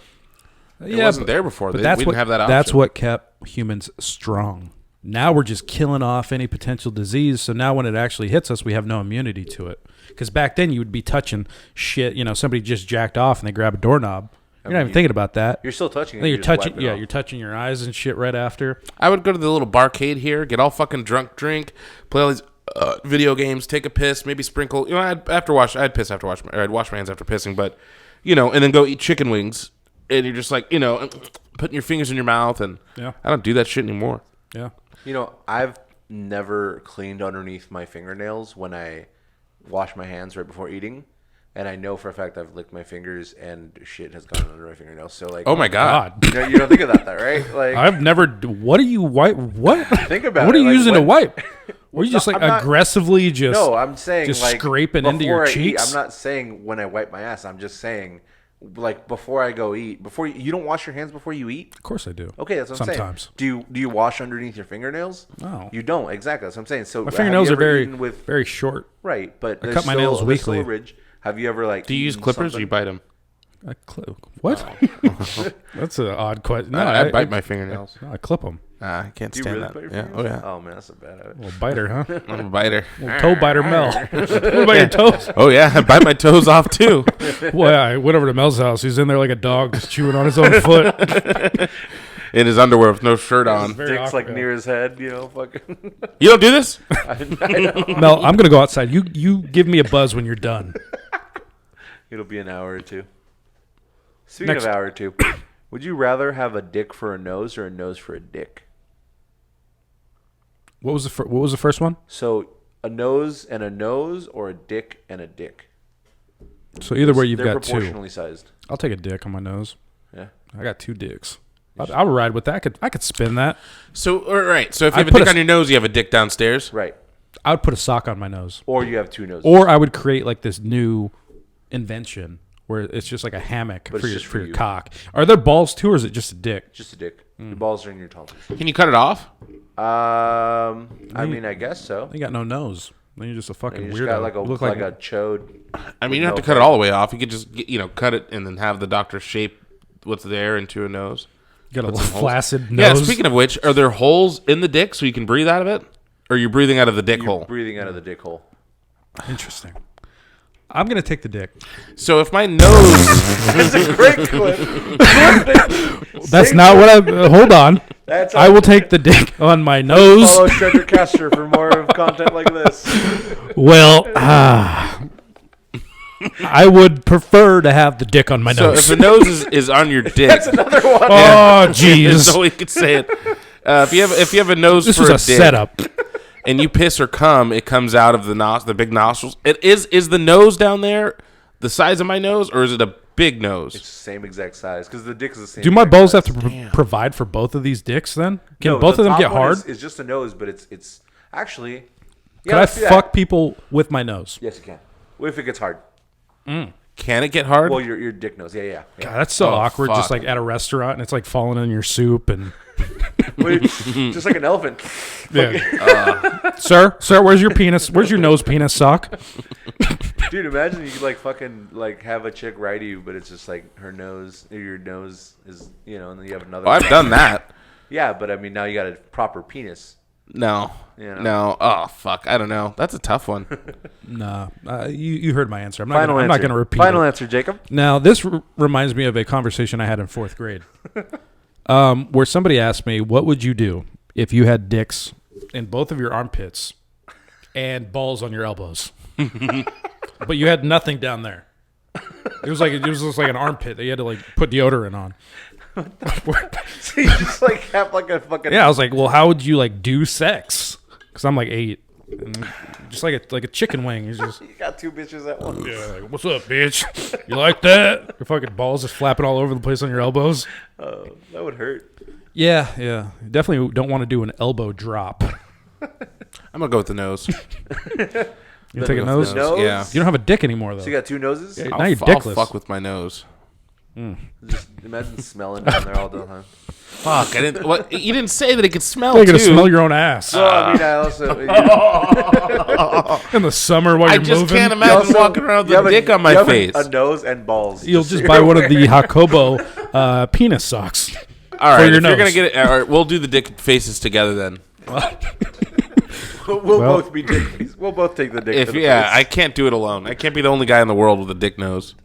It wasn't there before. But We that's didn't what have that option. That's what kept humans strong. Now we're just killing off any potential disease. So now when it actually hits us, we have no immunity to it. Because back then you would be touching shit. Somebody just jacked off and they grab a doorknob. You're not even thinking about that. You're still touching it. Then you you're just wipe touching. it Yeah, off. you're touching your eyes and shit right after. I would go to the little barcade here, get all fucking drink, play all these video games, take a piss, maybe sprinkle. I'd piss after wash, or I'd wash my hands after pissing, but and then go eat chicken wings, and you're just like putting your fingers in your mouth, and Yeah. I don't do that shit anymore. Yeah. I've never cleaned underneath my fingernails when I wash my hands right before eating. And I know for a fact I've licked my fingers and shit has gone under my fingernails. So like, Oh my god. you don't think of that, right? Like, I've never. What do you wipe? What? Think about What it, are you like, using to what- wipe? Were you just like I'm not- aggressively just? no, I'm saying just like scraping into your before I eat, cheeks? I'm not saying when I wipe my ass. I'm just saying like before I go eat. Before you don't wash your hands before you eat. Of course I do. Okay, that's what I'm Sometimes. saying. Do you wash underneath your fingernails? No. You don't. Exactly. That's what I'm saying. So My have you fingernails are ever very, eaten with very short. right, but I cut my nails there's still a weekly. ridge. Have you ever like? Do you use eaten clippers or you something? bite them? What? That's an odd question. No, I bite my fingernails. I clip them. I can't Do you stand really that. bite your Yeah. fingers? Oh yeah. Oh man, that's a bad habit. Little biter, huh? I'm a biter. Little toe biter, Mel. What about your toes? Oh yeah, I bite my toes off too. Well, yeah, I went over to Mel's house. He's in there like a dog, just chewing on his own foot. In his underwear with no shirt on. Very Dick's like awkward. near his head, fucking. You don't do this? I know. Mel, I'm gonna go outside. You give me a buzz when you're done. It'll be an hour or two. Speaking Next. of hour or two, would you rather have a dick for a nose or a nose for a dick? What was the first one? So a nose and a nose, or a dick and a dick? So either way, you've They're got two. proportionally sized. I'll take a dick on my nose. Yeah. I got two dicks. I would ride with that. I could spin that. So all right. So if you I'd have a put dick a- on your nose, you have a dick downstairs. Right. I would put a sock on my nose. Or you have two noses. Or I would create like this new invention where it's just like a hammock But for it's your, just for for your you. cock. Are there balls too, or is it just a dick? Just a dick. The balls are in your tonsils. Can you cut it off? I mean, I guess so. You got no nose. Then you're just a fucking And you weirdo. just got like a You look like a chode. I mean, you don't have to cut it all the way off. You could just cut it and then have the doctor shape what's there into a nose. you got a Put some holes. flaccid Yeah. nose. Speaking of which, are there holes in the dick so you can breathe out of it, or are you breathing out of the dick You're hole? breathing out of the dick hole. Interesting. I'm gonna take the dick. So if my nose, That's a great clip. That's not what I. Hold on. That's I will take the dick on my nose. Follow Shredder Caster for more of content like this. Well, I would prefer to have the dick on my so nose. if the nose is on your dick, That's another one. Oh, that's jeez. the way you could say it. If you have a nose This for was a a dick, setup. and you piss or cum, it comes out of the big nostrils. It is the nose down there the size of my nose, or is it a big nose? It's the same exact size because the dick is the same. Do my exact balls size. have to provide for both of these dicks then? Can No, both the of them top get one hard? It's just a nose, but it's actually. Could I let's do that. fuck people with my nose? Yes, you can. What if it gets hard? Can it get hard? Well, your dick nose. Yeah. God, that's so Oh, awkward. Just fuck. like at a restaurant, and it's like falling in your soup. And Wait, just like an elephant. sir, where's your penis? Where's your nose penis sock? Dude, imagine you like fucking like have a chick ride you, but it's just like her nose, or your nose is, and then you have another. Oh, I've done that. Yeah, but I mean now you got a proper penis. No. Yeah. No. Oh, fuck. I don't know. That's a tough one. Nah, you heard my answer. I'm Final not answer. going to repeat Final it. answer, Jacob. Now, this reminds me of a conversation I had in 4th grade, where somebody asked me, "What would you do if you had dicks in both of your armpits and balls on your elbows, but you had nothing down there?" It was just like an armpit that you had to like put deodorant on. So you just like have like a fucking. Yeah, I was like, "Well, how would you like do sex?" Because I'm like 8, and just like a chicken wing. It's just You got two bitches at once. yeah, like, what's up, bitch? You like that? Your fucking balls just flapping all over the place on your elbows. That would hurt. Yeah. Definitely don't want to do an elbow drop. I'm gonna go with the nose. You take a nose? Nose? Yeah. You don't have a dick anymore, though. So you got two noses? Yeah. I'll, Now you're I'll dickless. fuck with my nose. Just imagine smelling down there all the time. Fuck. I didn't. What? You didn't say that it could smell. You're going too. to smell your own ass Well, I mean, I also. in the summer while I you're just moving. can't imagine also- walking around you with have a dick on my you have face. a nose and balls. You'll so just you're buy one of aware. the Jacobo penis socks. All right. your If you're nose. gonna get it, all right, we'll do the dick faces together then. We'll Well- both be dick. We'll both take the dick. If to the I face. can't do it alone. I can't be the only guy in the world with a dick nose.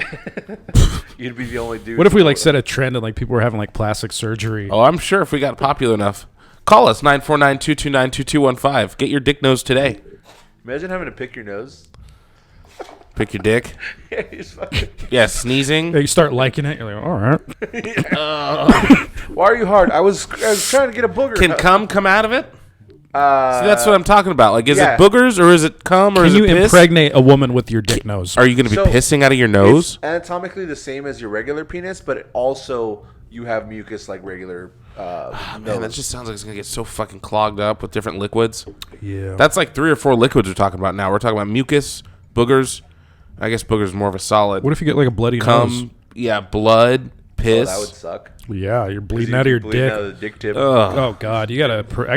You'd be the only dude. What if we like set a trend and like people were having like plastic surgery? Oh, I'm sure if we got popular enough. Call us 949-229-2215. Get your dick nose today. Imagine having to pick your nose. Pick your dick. Yeah, you just fucking- Yeah, sneezing. You start liking it. You're like, all right. Why are you hard? I was trying to get a booger. Can cum come out of it? See, Uh, that's what I'm talking about. Like, is yeah. it boogers or is it cum or Can is you it piss? impregnate a woman with your dick nose? Are you going to be So, pissing out of your It's nose? anatomically the same as your regular penis, but it also you have mucus like regular. Man, that just sounds like it's going to get so fucking clogged up with different liquids. Yeah. That's like 3 or 4 liquids we're talking about now. We're talking about mucus, boogers. I guess boogers is more of a solid. What if you get like a bloody nose? Cum, yeah, blood, piss. That would suck. Yeah, you're bleeding You out of your bleeding dick. out of the dick tip. Ugh. Oh God, I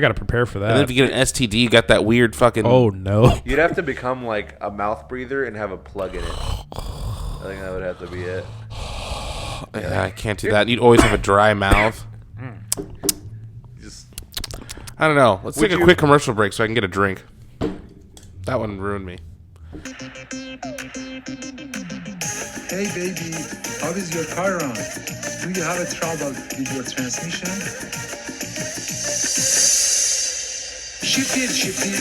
gotta prepare for And then that. if you get an STD, you got that weird fucking... Oh no. You'd have to become like a mouth breather and have a plug in it. I think that would have to be it. Yeah, I can't do that. You'd always have a dry mouth. Just I don't know. Let's Would take a you- quick commercial break so I can get a drink. That one ruined me. Hey baby, how is your car run? Do you have a trouble with your transmission? Shift it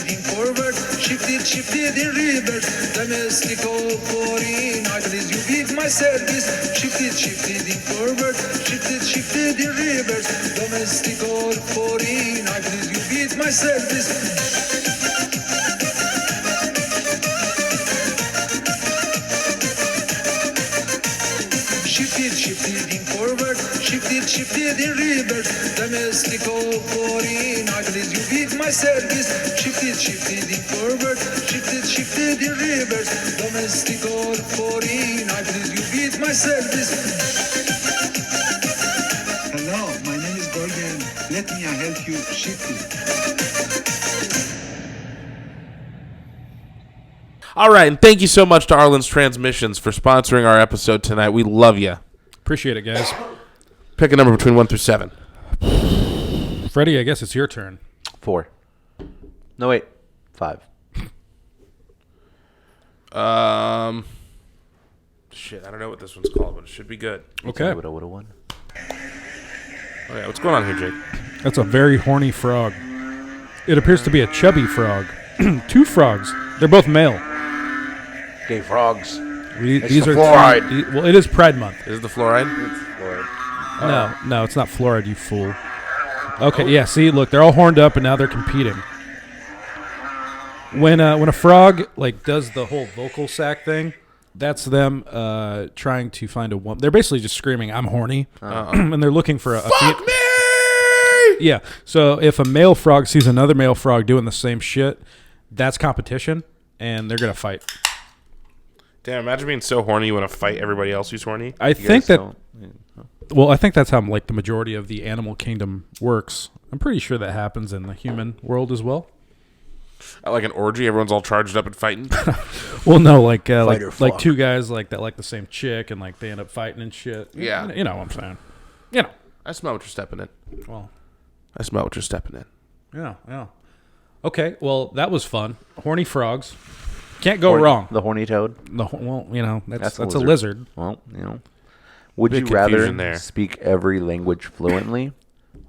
in forward, shift it in reverse. Domestico foreign, I please you with my service. Shift it in forward, shift it in reverse. Domestico foreign, I please you with my service. Shift it in forward, shift it in reverse. Domestico foreign, I please you with my service. Shift it in forward, shift it in reverse. Domestico foreign, I please you with my service. Hello, my name is Gorgon. Let me help you shift it. All right, and thank you so much to Arlen's Transmissions for sponsoring our episode tonight. We love you. Appreciate it, guys. Pick a number between 1 through 7. Freddie, I guess it's your turn. 4. No, wait. 5. Shit, I don't know what this one's called, but it should be good. Okay. Would have won. Oh yeah, what's going on here, Jake? That's a very horny frog. It appears to be a chubby frog. 2 frogs. They're both male. Gay frogs. These the are fluoride. well, it is Pride Month. Is the fluoride? No, it's not fluoride, you fool. Okay, yeah, see, look, they're all horned up, and now they're competing. When a frog like does the whole vocal sack thing, that's them trying to find a woman. They're basically just screaming, "I'm horny," and they're looking for a Fuck me! Yeah. So if a male frog sees another male frog doing the same shit, that's competition, and they're gonna fight. Damn, imagine being so horny you want to fight everybody else who's horny. I think that's how like the majority of the animal kingdom works. I'm pretty sure that happens in the human world as well. Like an orgy, everyone's all charged up and fighting. Well, no, like fuck. 2 guys like that like the same chick, and like they end up fighting and shit. Yeah. You know what I'm saying. You know. I smell what you're stepping in. Well, I smell what you're stepping in. yeah. Okay, well, that was fun. Horny frogs. Can't go wrong. The horny toad. Well, you know, that's That's a lizard. Well, you know. Would Bit you rather confusion there. speak every language fluently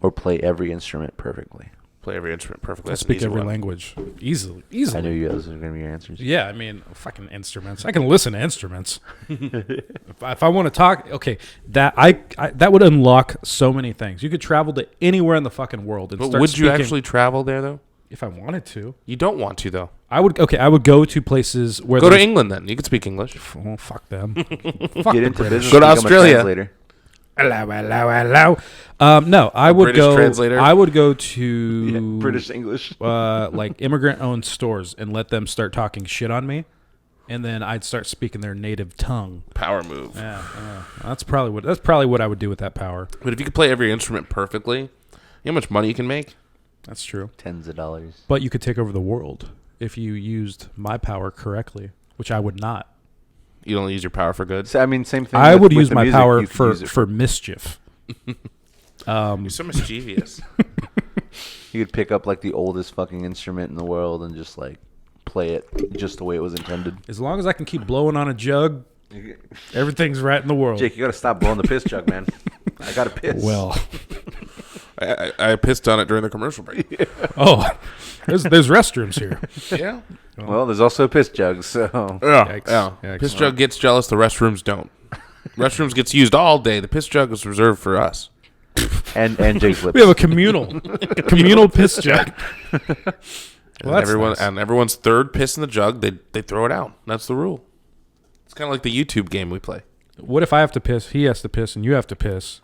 or play every instrument perfectly? Play every instrument perfectly. I That's an speak easy every one. language. Easily. I knew you those were going to be your answers. Yeah, I mean, fucking instruments. I can listen to instruments. if I want to talk, okay, that that would unlock so many things. You could travel to anywhere in the fucking world and But start would you speaking- actually travel there, though? if I wanted to. You don't want to, though. I would go to places where Go to there's- England, then. You can speak English. Well, fuck them. Get the into British. business. Go to become a Australia. translator. Hello. No, I would British go. translator? I would go to British English. like immigrant-owned stores and let them start talking shit on me, and then I'd start speaking their native tongue. Power move. Yeah, that's probably what I would do with that power. But if you could play every instrument perfectly, you know how much money you can make? That's true. Tens of dollars. But you could take over the world if you used my power correctly, which I would not. You don't use your power for good. So, I mean, same thing. I with- would with use the my music, power you could use it for mischief. You're so mischievous. You could pick up like the oldest fucking instrument in the world and just like play it just the way it was intended. As long as I can keep blowing on a jug, everything's right in the world. Jake, you gotta stop blowing the piss jug, man. I gotta piss. Well, I pissed on it during the commercial break. there's restrooms here. Yeah. well, there's also a piss jug, so Yikes. Yeah. Piss jug gets jealous. The restrooms don't. Restrooms gets used all day. The piss jug is reserved for us. and Jake's lips. We have a communal piss jug. Well, that's nice. And everyone's third piss in the jug, they throw it out. That's the rule. It's kind of like the YouTube game we play. What if I have to piss, he has to piss, and you have to piss?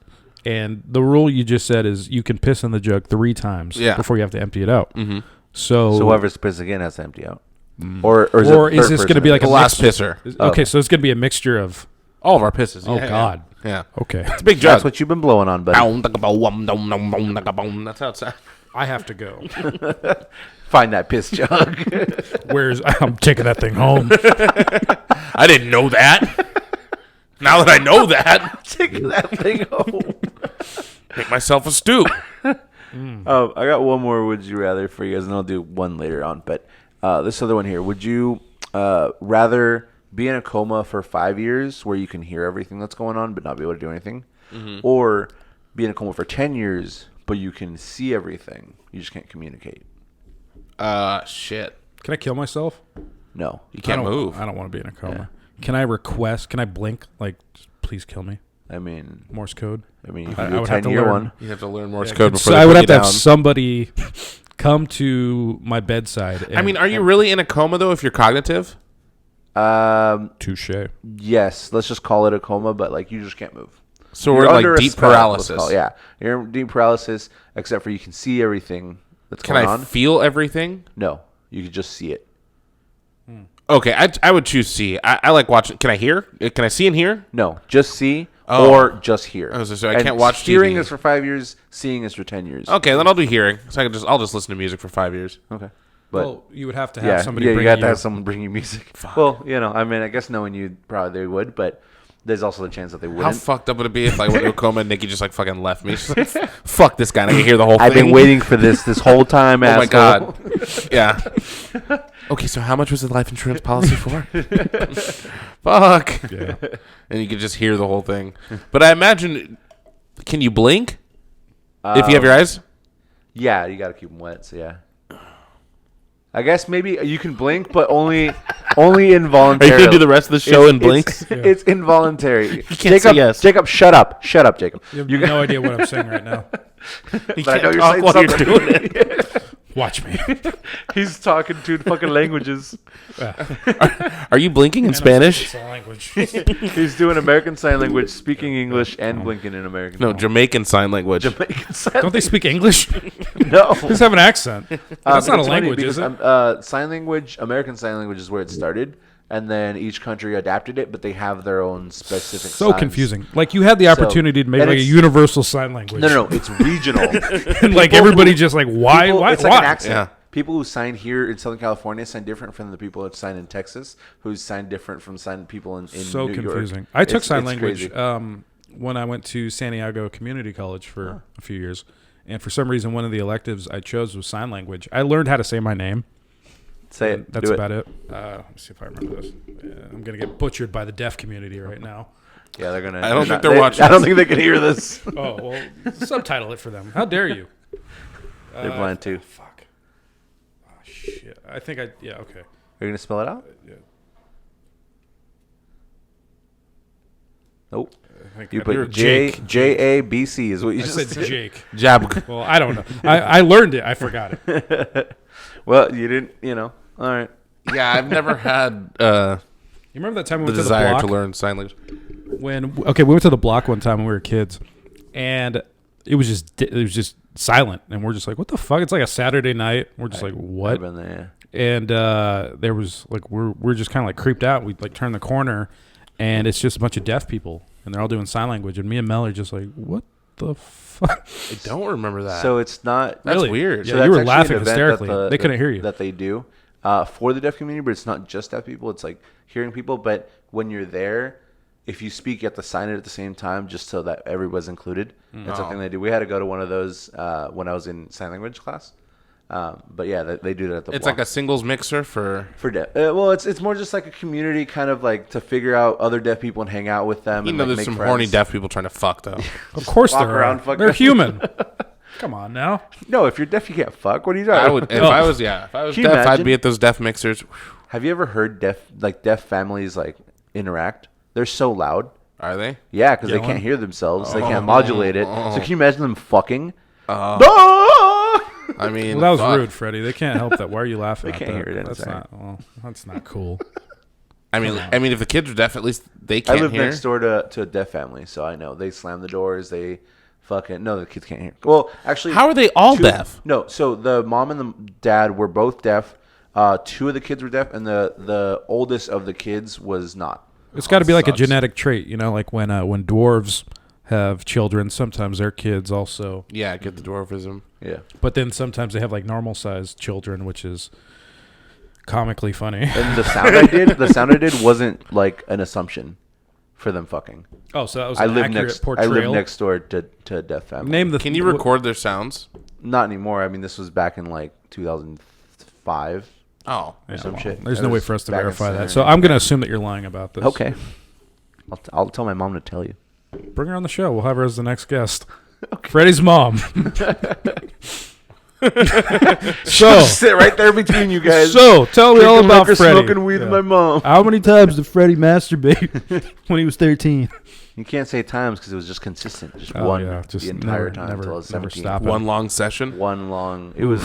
And the rule you just said is you can piss in the jug 3 times before you have to empty it out. Mm-hmm. So whoever's piss again has to empty out. Mm. Or is this going to be like The a last mixture? pisser. Okay, so it's going to be a mixture of. All of our pisses. Oh, God. Yeah. Okay. It's a big jug. That's what you've been blowing on, buddy. That's how it sounds. I have to go. Find that piss jug. I'm taking that thing home. I didn't know that. Now that I know that, Take that thing home. make myself a stew. I got one more would you rather for you guys, and I'll do one later on. But this other one here. Would you rather be in a coma for 5 years where you can hear everything that's going on but not be able to do anything? Mm-hmm. Or be in a coma for 10 years but you can see everything, you just can't communicate? Shit. Can I kill myself? No. You can't move. I don't want to be in a coma. Can I request? Can I blink? Like, just please kill me. I mean, Morse code. you can I do a would have to 10-year learn. one. You have to learn Morse code before So they I would put have you to have down. somebody come to my bedside. And, I mean, are you really in a coma, though, if you're cognitive? Touche. Yes, let's just call it a coma, but like you just can't move. So You're we're under like a deep spell, let's paralysis. call it. Yeah, you're in deep paralysis, except for you can see everything that's Can going I on. feel everything? No, you can just see it. Okay, I would choose C. I like watching. Can I hear? Can I see and hear? No, just see Oh. or just hear. Oh, so I And can't watch Hearing TV. is for 5 years. Seeing is for 10 years. Okay, then I'll do hearing. So I'll just listen to music for 5 years. Okay. But Well, you would have to have somebody you bring got you. to have someone bring you music. Well, I mean, I guess knowing you, probably they would, but there's also the chance that they How wouldn't. fucked up would it be if I went to a coma and Nikki just like fucking left me? She's like, fuck this guy. And I can hear the whole thing. I've been waiting for this whole time. Oh my asshole. god. Yeah. Okay, so how much was the life insurance policy for? Fuck. Yeah. And you could just hear the whole thing. But I imagine, can you blink if you have your eyes? Yeah, you got to keep them wet. So yeah. I guess maybe you can blink, but only involuntarily. Are you gonna do the rest of the show in blinks? It's involuntary. You can't Jacob, say yes. Jacob, shut up, Jacob. You have no idea what I'm saying right now. You But I can't know you're talk saying while something. you're doing it. Watch me. He's talking two fucking languages. Are you blinking in Spanish? Language. He's doing American Sign Language, speaking English, and blinking in American. No, Jamaican Sign Language. Jamaican Sign. Don't they speak English? No. Just have an accent. That's not a It's funny language, is because, it? sign language, American Sign Language is where it started, and then each country adapted it, but they have their own specific. So signs. confusing. Like you had the opportunity to make and like a it's- universal sign language. No, it's regional. And like everybody just like why? People- Why? It's like why? an accent. Yeah. People who sign here in Southern California sign different from the people that sign in Texas, who sign different from sign people in So New confusing. York. I took It's- sign it's language crazy. when I went to San Diego Community College for a few years, and for some reason, one of the electives I chose was sign language. I learned how to say my name. Say it. That's Do about it. Let me see if I remember this. Yeah, I'm gonna get butchered by the deaf community right now. Yeah, they're gonna. I don't think they're watching I don't this. think they can hear this. Oh well, subtitle it for them. How dare you? They're blind too. Fuck. Oh shit. I think I. Yeah. Okay. Are you gonna spell it out? Yeah. Nope. I think You I put did. JABC is what you I just said did. Jake. Jab. Well, I don't know. I learned it. I forgot it. Well, you didn't. All right. Yeah, I've never had You remember that time we the went to the desire block? to learn sign language. We went to the block one time when we were kids, and it was just silent, and we're just like, what the fuck? It's like a Saturday night. We're just like, I've what? been there. And there was like we're just kind of like creeped out. We like turn the corner, and it's just a bunch of deaf people, and they're all doing sign language, and me and Mel are just like, what the fuck? I don't remember that. So it's not. That's Really? weird. Yeah, So you that's were actually laughing an event hysterically. that They couldn't hear you. That they do for the deaf community, but it's not just deaf people. It's like hearing people. But when you're there, if you speak, you have to sign it at the same time, just so that everybody's included. That's something they do. We had to go to one of those when I was in sign language class. But yeah, they do that at the. It's block. like a singles mixer for. deaf. Well, it's more just like a community kind of like to figure out other deaf people and hang out with them. You and know, like, there's make some friends. horny deaf people trying to fuck though. Of course walk they're around fucking- they're human. Come on now. No, if you're deaf, you can't fuck. What are you talking? I would if I was if I was Can you deaf, I'd imagine? be at those deaf mixers. Have you ever heard deaf families like interact? They're so loud. Are they? Yeah, because they Yelling? can't hear themselves. They can't modulate it. So can you imagine them fucking? I mean, Well, that was fuck. rude, Freddie. They can't help that. Why are you laughing? They at can't that? hear it That's inside. that's not cool. I mean, if the kids are deaf, at least they I can't live hear. next door to a deaf family, so I know they slam the doors. They fucking no, the kids can't hear. Well, actually, How are they all deaf? No, so the mom and the dad were both deaf. Two of the kids were deaf, and the oldest of the kids was not. It's got to be like a sucks. genetic trait, you know, like when dwarves have children, sometimes their kids also. Yeah, get the dwarfism. Yeah. But then sometimes they have like normal sized children, which is comically funny. And the sound I did wasn't like an assumption for them fucking. Oh, so that was I an live accurate next. portrayal. I live next door to a deaf family. Name the. Can you record their sounds? Not anymore. I mean, this was back in like 2005. Oh, Yeah, some well, shit. there's That no way was for us to back in verify that. center. So I'm going to assume that you're lying about this. Okay. I'll tell my mom to tell you. Bring her on the show. We'll have her as the next guest. Freddie's mom. So, Sit right there between you guys. tell me all Drinking about liquor, Freddie. smoking weed with my mom. How many times did Freddie masturbate when he was 13? You can't say times because it was just consistent. Just Oh, one yeah, just the entire never- time never- until I was never 17. stop. one long session. One long. It was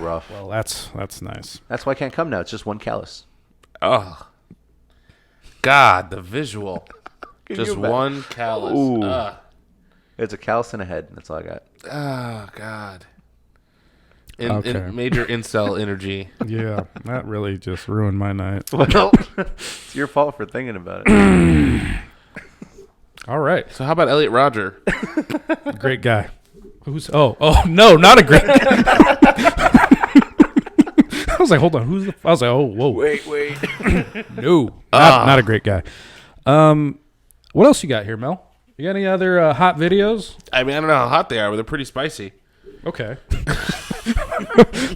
rough. Well, that's nice. That's why I can't come now. It's just one callus. Oh, God, the visual. Can Just you imagine? one callus. Ooh. Ugh. It's a callus and a head. That's all I got. Oh, God. Okay. In major incel energy. Yeah, that really just ruined my night. Well, it's your fault for thinking about it. All right, So how about Elliot Rodger? great guy. Who's? Oh, no, not a great guy. was like, hold on, who's the? I was like, oh, whoa, Wait. no, not a great guy. What else you got here, Mel? You got any other hot videos? I mean, I don't know how hot they are, but they're pretty spicy. Okay.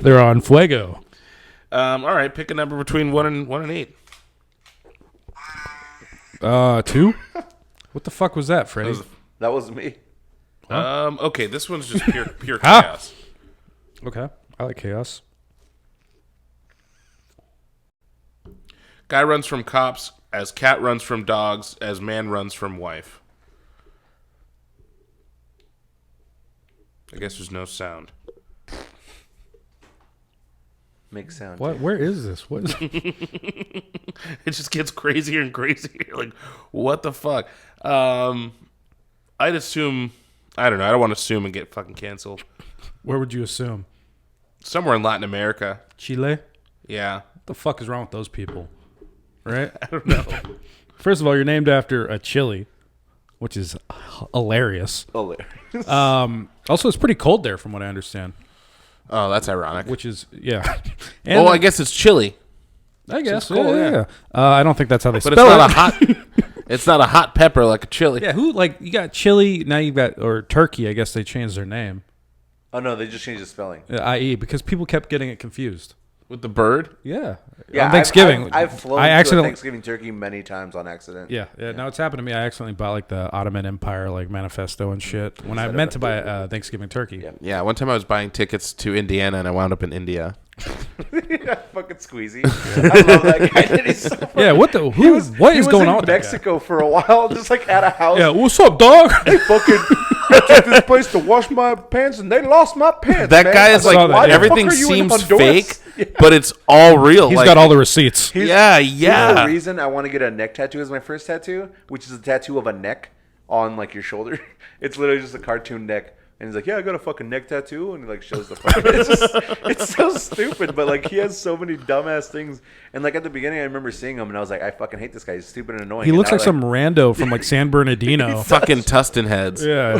They're on fuego. All right, pick a number between 1 and 8. 2. What the fuck was that, Freddy? That was me. Okay, this one's just pure chaos. Okay, I like chaos. Guy runs from cops as cat runs from dogs as man runs from wife. I guess there's no sound. Makes sound. What? Where is this? What? Is It just gets crazier and crazier. Like, what the fuck? I'd assume. I don't know. I don't want to assume and get fucking canceled. Where would you assume? Somewhere in Latin America. Chile? Yeah. What the fuck is wrong with those people? Right? I don't know. First of all, you're named after a chili, which is hilarious. Also, it's pretty cold there, from what I understand. Oh, that's ironic. Which is, yeah. And I guess it's chili. I guess. it's cold, yeah. I don't think that's how they But spell it's it. not a hot. It's not a hot pepper like a chili. Yeah, you got chili, now you've got, or turkey, I guess they changed their name. Oh, no, they just changed the spelling. I.e., because people kept getting it confused. With the bird? Yeah. Yeah, on Thanksgiving. I've flown I to a accidentally, Thanksgiving turkey many times on accident. Yeah. No, it's happened to me. I accidentally bought like the Ottoman Empire like manifesto and shit when I meant to buy a Thanksgiving turkey. Yeah. One time I was buying tickets to Indiana and I wound up in India. Fucking Squeezy. I love that guy. Dude, he's so funny. Yeah, what is going on with that guy? Mexico for a while, just like at a house. Yeah, what's up, dog? They fucking I took this place to wash my pants and they lost my pants. That man. guy is I saw like, that, yeah. everything Why the fuck are you in seems Honduras? fake, but it's all real. He's like, got all the receipts. You know the Yeah. reason I want to get a neck tattoo is my first tattoo, which is a tattoo of a neck on like your shoulder. It's literally just a cartoon neck. And he's like, yeah, I got a fucking neck tattoo. And he like shows the fucking, it's so stupid. But like he has so many dumbass things. And like at the beginning, I remember seeing him and I was like, I fucking hate this guy. He's stupid and annoying. He And looks now, like some rando from like San Bernardino. Fucking Tustin heads. Yeah.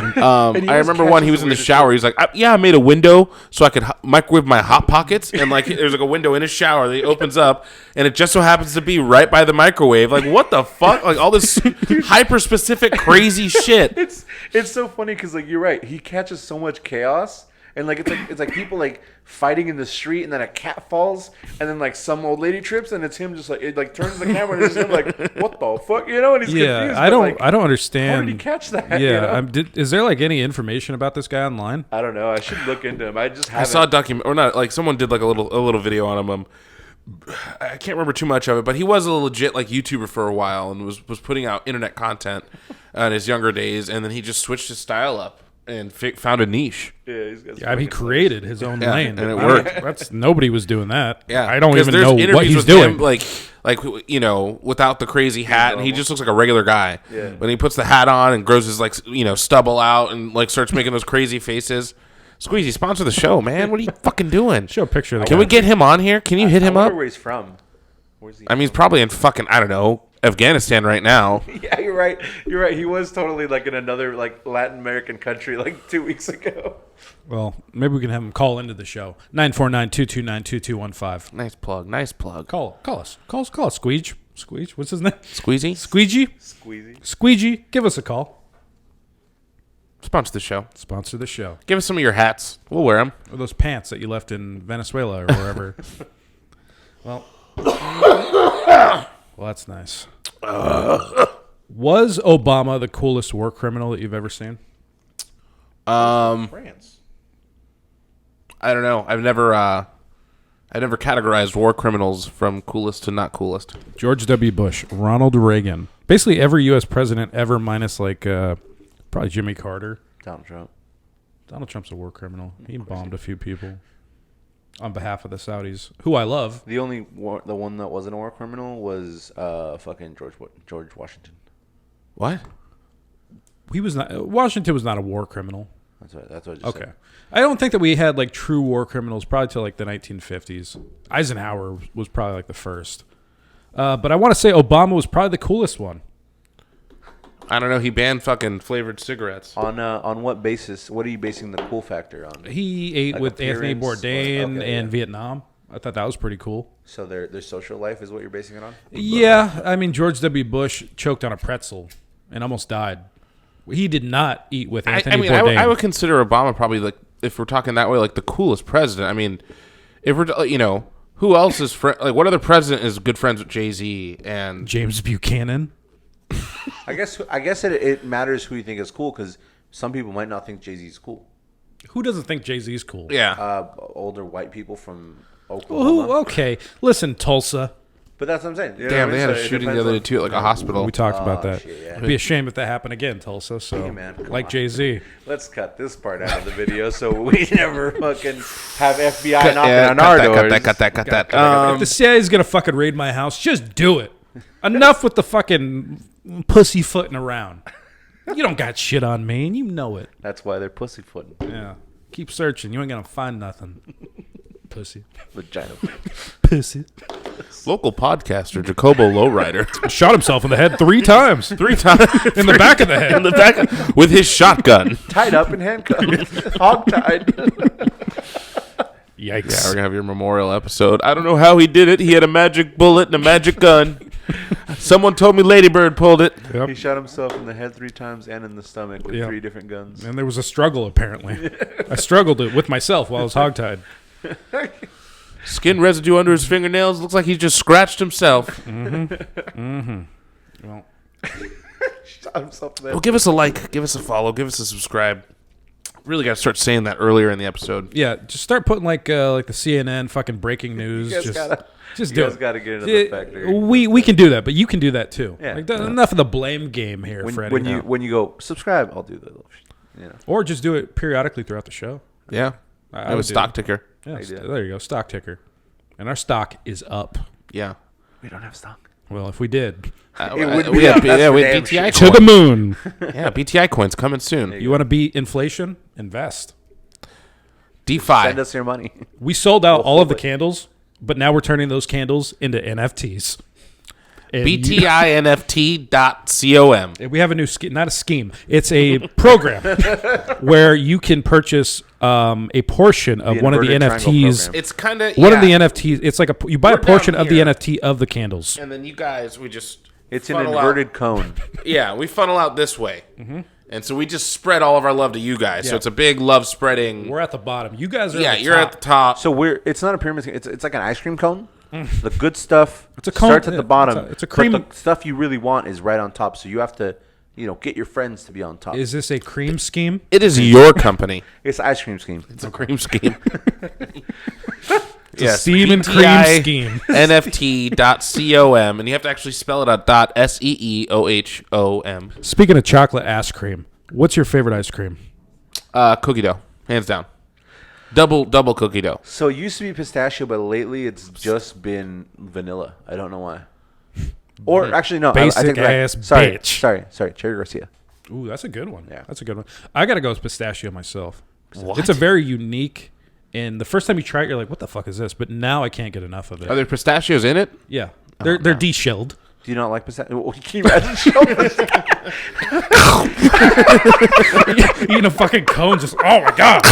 And he I was remember when he catching was the in the weirdest shower. He's like, I made a window so I could microwave my Hot Pockets. And like, there's like a window in his shower that he opens up. And it just so happens to be right by the microwave. Like, what the fuck? Like, all this hyper specific crazy shit. It's so funny because like you're right. He catches so much chaos. And like it's like people like fighting in the street, and then a cat falls, and then like some old lady trips, and it's him just like it like turns the camera, and it's him like what the fuck, you know? And he's Yeah, confused. I but, don't like, understand. How did he catch that? Yeah, you know? is there like any information about this guy online? I don't know. I should look into him. I just haven't. I saw a document, or not, like someone did like a little video on him. I can't remember too much of it, but he was a legit like YouTuber for a while and was putting out internet content in his younger days, and then he just switched his style up and found a niche. Yeah, he's got Yeah, he created his own lane, and it I worked. mean, nobody was doing that. Yeah, I don't 'cause even there's know interviews what he's with doing. him, like you know, without the crazy hat, and he just looks like a regular guy. Yeah. When he puts the hat on and grows his like stubble out and like starts making those crazy faces. Squeezy, sponsor the show, man. What are you fucking doing? Show a picture of the Can guy. we get him on here? Can you hit him I up? wonder where he's from. Where's he? I mean, he's probably in fucking, I don't know, Afghanistan right now. Yeah, you're right. You're right. He was totally like in another like Latin American country like 2 weeks ago. Well, maybe we can have him call into the show. 949-229-2215. Nice plug. Nice plug. Call us. Call us, Squeege. Squeege? What's his name? Squeezy? Squeegee? Squeezy. Squeegee, give us a call. Sponsor the show. Sponsor the show. Give us some of your hats. We'll wear them. Or those pants that you left in Venezuela or wherever. Well, that's nice. Was Obama the coolest war criminal that you've ever seen? France. I don't know. I've never categorized war criminals from coolest to not coolest. George W. Bush, Ronald Reagan. Basically every U.S. president ever minus like probably Jimmy Carter. Donald Trump. Donald Trump's a war criminal. He bombed a few people on behalf of the Saudis, who I love. The one that wasn't a war criminal was fucking George Washington. What? He was not. Washington was not a war criminal. That's what I just Okay. said. I don't think that we had like true war criminals probably till like the 1950s. Eisenhower was probably like the first. But I want to say Obama was probably the coolest one. I don't know. He banned fucking flavored cigarettes. On what basis? What are you basing the cool factor on? He ate Like with Anthony appearance? Bourdain Okay, in yeah. Vietnam. I thought that was pretty cool. So their social life is what you're basing it on? Yeah, I mean, George W. Bush choked on a pretzel and almost died. He did not eat with Anthony Bourdain. I would consider Obama probably, like, if we're talking that way, like the coolest president. I mean, if we're, who else is what other president is good friends with Jay-Z and James Buchanan? I guess it matters who you think is cool, because some people might not think Jay-Z is cool. Who doesn't think Jay-Z's cool? Yeah. Older white people from Oklahoma. Okay, listen, Tulsa. But that's what I'm saying. You know Damn, what I they mean? had a So it shooting the depends other on- day too, at like a hospital. We talked about that. Shit, yeah. It'd be a shame if that happened again, Tulsa. So, Hey, man, come like on. Jay-Z. Let's cut this part out of the video so we never fucking have FBI knocking on our doors. Cut that. If the CIA is gonna fucking raid my house, just do it. Enough with the fucking pussyfooting around. You don't got shit on me, and you know it. That's why they're pussyfooting. Yeah. Keep searching. You ain't gonna find nothing. Pussy. Vagina. Pussy. Local podcaster Jacobo Lowrider Shot himself in the head 3 times. 3 times In the back of the head. in the back with his shotgun. Tied up and handcuffed. Hog-tied. Yikes. Yeah, we're gonna have your memorial episode. I don't know how he did it. He had a magic bullet and a magic gun. Someone told me Lady Bird pulled it. Yep. He shot himself in the head 3 times and in the stomach with Yep. 3 different guns. And there was a struggle, apparently. I struggled with myself while I was hogtied. Skin residue under his fingernails. Looks like he just scratched himself. Well, Shot himself in the Well, head. give us a like, give us a follow, give us a subscribe. Really got to start saying that earlier in the episode. yeah, just start putting like the CNN fucking breaking news. You guys Just you do guys it. gotta get into the factory. We can do that, but you can do that too. Yeah. Like, enough of the blame game here, Freddie. When you go subscribe, I'll do the little Or just do it periodically throughout the show. Yeah. I I have a would do stock it. ticker. Yeah, I do. there you go, stock ticker. And our stock is up. Yeah. We don't have stock. Well, if we did, It would we be have, up, that's yeah, for with damn BTI to the coins. moon. Yeah, BTI coins coming soon. You want to beat inflation? Invest. DeFi. Send us your money. We sold out all of the hold it. candles, but now we're turning those candles into NFTs. And BTINFT.com. we have a new scheme, not a scheme. It's a program where you can purchase a portion of The one of the inverted triangle NFTs. program. It's kind of One of the NFTs. It's like you buy a We're portion down of the here. NFT of the candles. and then you guys, we just It's an funnel inverted cone. out. Yeah, we funnel out this way. And so we just spread all of our love to you guys. So Yeah. it's a big love spreading. We're at the bottom. You guys are. Yeah, at the you're top. at the top. So it's not a pyramid scheme. It's like an ice cream cone. The good stuff It's a cone, starts at yeah, the bottom. it's a cream- But the stuff you really want is right on top. So you have to, get your friends to be on top. Is this a cream scheme? It is your company. It's an ice cream scheme. It's a cream scheme. It's a steam and cream BTI scheme. NFT.com. And you have to actually spell it out. SEEOHOM. Speaking of chocolate ice cream, what's your favorite ice cream? Cookie dough. Hands down. Double cookie dough. So it used to be pistachio, but lately it's just been vanilla. I don't know why. Or actually, no. I Basic take that back. ass Sorry, bitch. sorry. Cherry Garcia. Ooh, that's a good one. Yeah. That's a good one. I got to go with pistachio myself. What? It's a very unique, and the first time you try it, you're like, what the fuck is this? But now I can't get enough of it. Are there pistachios in it? Yeah. They're deshelled. Do you not like pistachio? Well, can you imagine showing Eating a fucking cone, just, oh my God.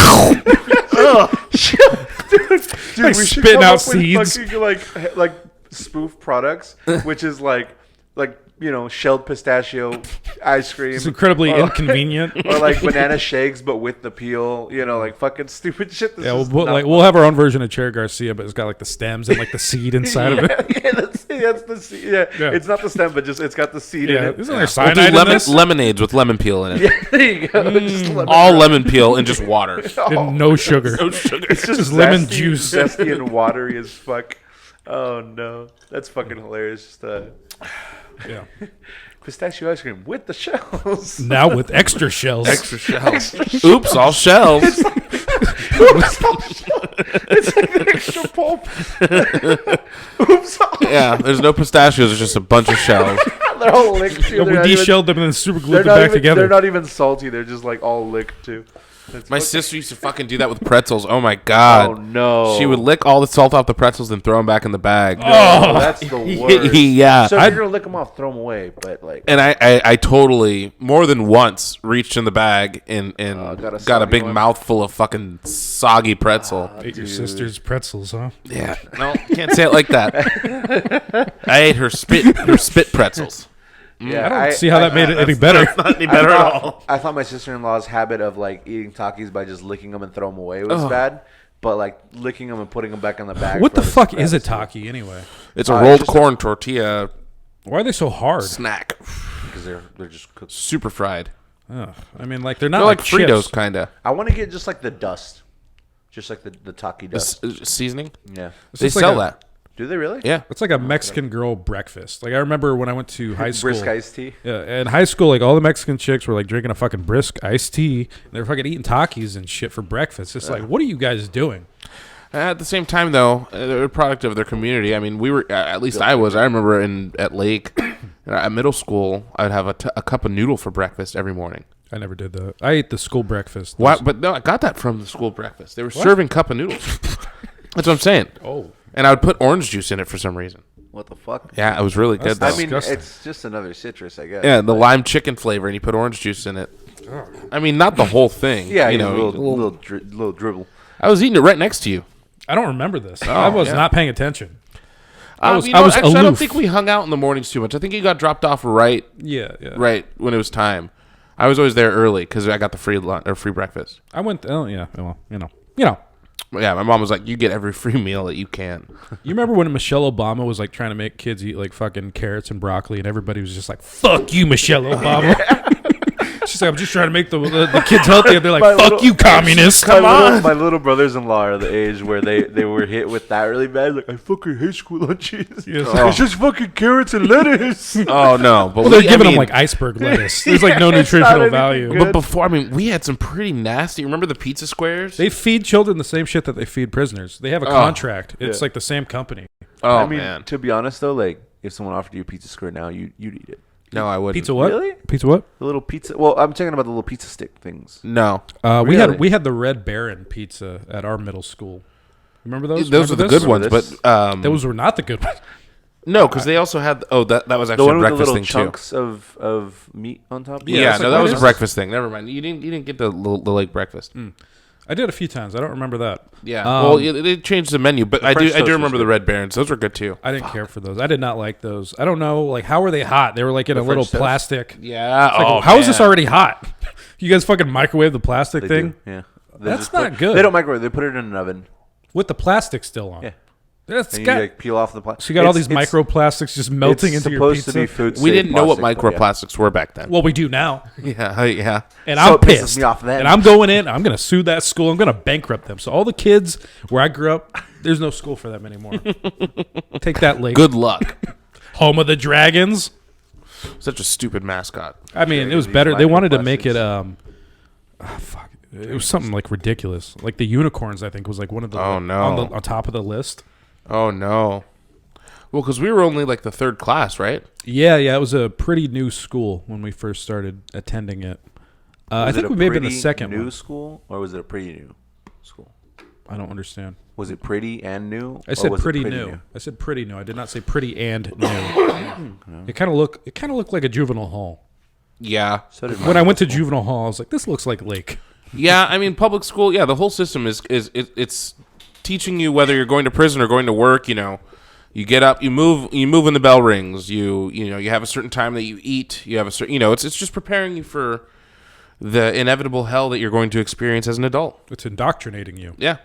Dude, Like we should spitting come out up with seeds. fucking, like spoof products, which is like shelled pistachio ice cream. It's incredibly or, inconvenient. or like banana shakes, but with the peel. Like fucking stupid shit. This Yeah, is we'll, not- we'll have our own version of Cherry Garcia, but it's got like the stems and like the seed inside of it. yeah, that's the seed. Yeah, Yeah. it's not the stem, but it's got the seed Yeah, in it. isn't there We'll do cyanide in this? lemonades with lemon peel in it. Yeah, there you go. Just lemon All drop. lemon peel and just water. And no sugar. No sugar. It's just lemon zesty- juice. zesty and watery as fuck. Oh no, that's fucking hilarious. Just Yeah. pistachio ice cream with the shells. Now with extra shells. Extra shells. Oops, all shells. It's like an extra pulp. Oops, Yeah, there's no pistachios. There's just a bunch of shells. they're all licked too. We They're not even- deshelled them and then super they're glued them not back even- together. They're not even salty. They're just like all licked too. My sister used to fucking do that with pretzels. Oh my god. Oh no. She would lick all the salt off the pretzels and throw them back in the bag. Oh, that's the worst. Yeah. So if you're gonna lick them off, throw them away. But like, And I totally more than once reached in the bag and got a soggy big one? mouthful of fucking soggy pretzel. Ate your sister's pretzels, huh? Yeah, no, can't say it like that. I ate her spit pretzels. yeah, I don't see how that made it any better. Not any better at all. I thought my sister-in-law's habit of like eating Takis by just licking them and throwing them away was bad. But like licking them and putting them back in the bag. What the for us fuck is is a bad. Taki anyway? It's a rolled just a- corn tortilla Why are they so hard? snack, Because they're just cooked. super fried. Ugh. I mean, like they're not They're like chips. Fritos, kind of. I want to get just like the dust, just like the Taki dust. Seasoning. Yeah. They just like sell a- that. Do they really? Yeah. It's like a Mexican girl breakfast. Like I remember when I went to high school. Brisk iced tea. Yeah, in high school, like all the Mexican chicks were like drinking a fucking brisk iced tea. And they were fucking eating Takis and shit for breakfast. It's like, what are you guys doing? At the same time, though, they're a product of their community. I mean, we were at least I was. I remember at Lake, at middle school, I'd have a cup of noodle for breakfast every morning. I never did that. I ate the school breakfast. Why? But no, I got that from the school breakfast. They were serving cup of noodles. That's what I'm saying. Oh, And I would put orange juice in it for some reason. What the fuck? Yeah, it was really good. That's Though. I mean, disgusting. it's just another citrus, I guess. Yeah, the lime chicken flavor, and you put orange juice in it. I mean, not the whole thing. Yeah, you you know. know, little dribble. I was eating it right next to you. I don't remember this. I was yeah. not paying attention. I was You know what? Actually, I don't aloof. think we hung out in the mornings too much. I think you got dropped off right Yeah. when it was time. I was always there early because I got the free lunch or free breakfast. I went. Oh yeah. Well, you know. Yeah, my mom was like, "You get every free meal that you can." You remember when Michelle Obama was like trying to make kids eat like fucking carrots and broccoli, and everybody was just like, "Fuck you, Michelle Obama." She's like, "I'm just trying to make the kids healthy," and they're like, My "Fuck little- you, communist." My little brothers-in-law are the age where they were hit with that really bad. Like, I fucking hate school lunches. Yes. It's just fucking carrots and lettuce. Oh no! But Well, they're giving them like iceberg lettuce. There's like no It's not nutritional anything value. good. But before, I mean, we had some pretty nasty. Remember the pizza squares? They feed children the same shit that they feed prisoners. They have a contract. It's Yeah. like the same company. Oh I mean, man, to be honest though, like if someone offered you a pizza square now, you'd eat it. no, I wouldn't. Pizza what? Really? Pizza what? The little pizza. Well, I'm talking about the little pizza stick things. No, Really? We had the Red Baron pizza at our middle school. Remember those? those are the Remember good ones. Remember But Those were not the good ones. no, because they also had. Oh, that was The actually one a with the breakfast little thing too. chunks of meat on top. Yeah, that's no, like that what was it a is. breakfast thing. Never mind. You didn't get the lake breakfast. I did a few times. I don't remember that. Yeah. Um, They changed the menu, but I French do toast was remember the good. Red Barons. Those were good too. I didn't care for those. I did not like those. I don't know. Like, how were they hot? They were like in a little French toast? plastic. Yeah. It's like, how is this already hot? You guys fucking microwave the plastic They thing do. Yeah. They That's just not put- good. They don't microwave. They put it in an oven. with the plastic still on. Yeah. That's And got. you like peel off the plastic. So you got all these microplastics just melting into your supposed pizza. to be food We safe didn't know what plastic, but yeah. microplastics were back then. Well, we do now, Yeah. and So I'm it pisses pissed. me off then. And I'm going in. I'm going to sue that school. I'm going to bankrupt them. So all the kids where I grew up, there's no school for them anymore. Take that, Lake. Good luck. Home of the Dragons. Such a stupid mascot. I mean, it was these better. They wanted to make it. microplastics. Fuck. It was something like ridiculous. Like the unicorns, I think, was like one of the. Oh, no. On top of the list. Oh no. Well, because we were only like the third class, right? Yeah. It was a pretty new school when we first started attending it. I Was think it we a may have been the pretty second new one. school, or was it a pretty new school? I don't understand. Was it pretty and new? I or said was it pretty new. I said pretty new. I did not say pretty and new. It kind of looked like a juvenile hall. Yeah. So did When I went to juvenile hall, I was like, this looks like Lake. Yeah. I mean, public school. Yeah, the whole system it's teaching you whether you're going to prison or going to work. You know, you get up, you move when the bell rings. You have a certain time that you eat. You have a certain. It's just preparing you for the inevitable hell that you're going to experience as an adult. It's indoctrinating you. Yeah.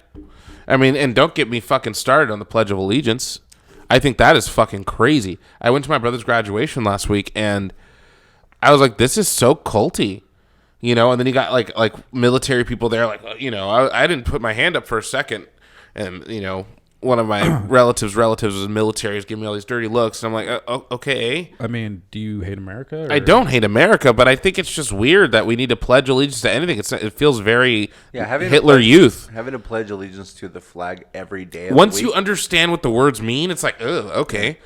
I mean, and don't get me fucking started on the Pledge of Allegiance. I think that is fucking crazy. I went to my brother's graduation last week, and I was like, this is so culty. And then you got like military people there, like, I didn't put my hand up for a second, and one of my relatives was in the military, is giving me all these dirty looks, and I'm like, okay. I mean, do you hate America? Or? I don't hate America, but I think it's just weird that we need to pledge allegiance to anything. It feels very having Hitler to pledge, Youth. Having to pledge allegiance to the flag every day. Of Once the you week, understand what the words mean, it's like, oh, okay.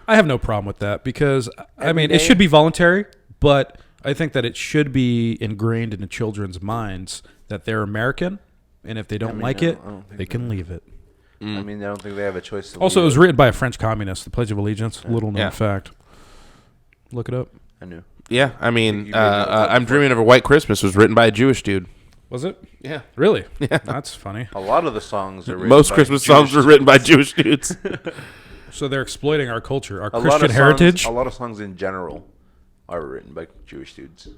I have no problem with that because I mean, day? it should be voluntary, but I think that it should be ingrained into children's minds that they're American, and if they don't like it, they can leave it. I mean, I don't think they have a choice to Also, it leave was written by a French communist, the Pledge of Allegiance. Little known fact. Look it up. I knew. Yeah, I mean, I'm Dreaming of a White Christmas was written by a Jewish dude. Was it? Yeah. Really? Yeah. That's funny. A lot of the songs are written Most by Christmas Jewish songs were written by Jewish dudes. So they're exploiting our culture, our A lot Christian of heritage. Songs, a lot of songs in general are written by Jewish dudes.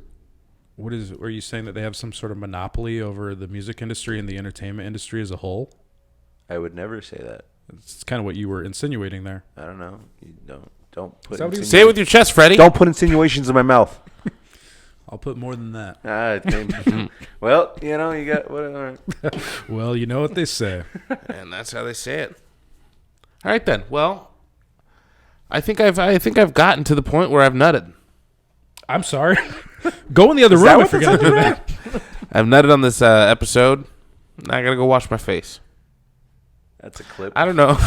Are you saying that they have some sort of monopoly over the music industry and the entertainment industry as a whole? I would never say that. It's kind of what you were insinuating there. I don't know. You don't put. Say it with your chest, Freddie. Don't put insinuations in my mouth. I'll put more than that. Well, you got whatever. Well, you know what they say. And that's how they say it. All right then. Well, I think I've gotten to the point where I've nutted. I'm sorry. Go in the other room if you're going to do that. I've nutted on this episode. Now I got to go wash my face. That's a clip. I don't know.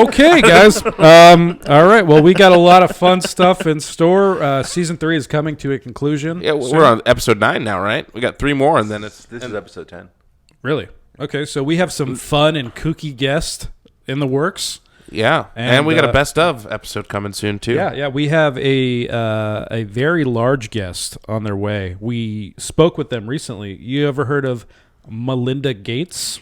Okay, guys. All right. Well, we got a lot of fun stuff in store. Season 3 is coming to a conclusion. Yeah, we're on episode 9 now, right? We got 3 more, and then This is episode 10. Really? Okay, so we have some fun and kooky guests in the works. Yeah, and we got a best of episode coming soon too. Yeah. We have a very large guest on their way. We spoke with them recently. You ever heard of Melinda Gates?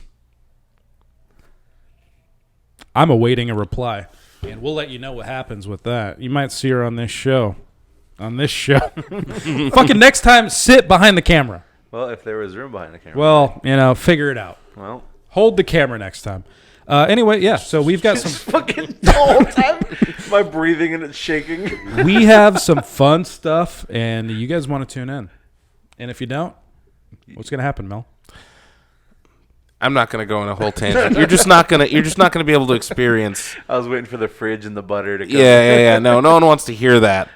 I'm awaiting a reply, and we'll let you know what happens with that. You might see her on this show. Fucking next time, sit behind the camera. Well, if there was room behind the camera. Well, figure it out. Well, hold the camera next time. Anyway, yeah. So we've got some fucking the whole time. My breathing and it's shaking. We have some fun stuff, and you guys want to tune in. And if you don't, what's gonna happen, Mel? I'm not gonna go on a whole tangent. You're just not gonna be able to experience. I was waiting for the fridge and the butter to come. Yeah. No one wants to hear that.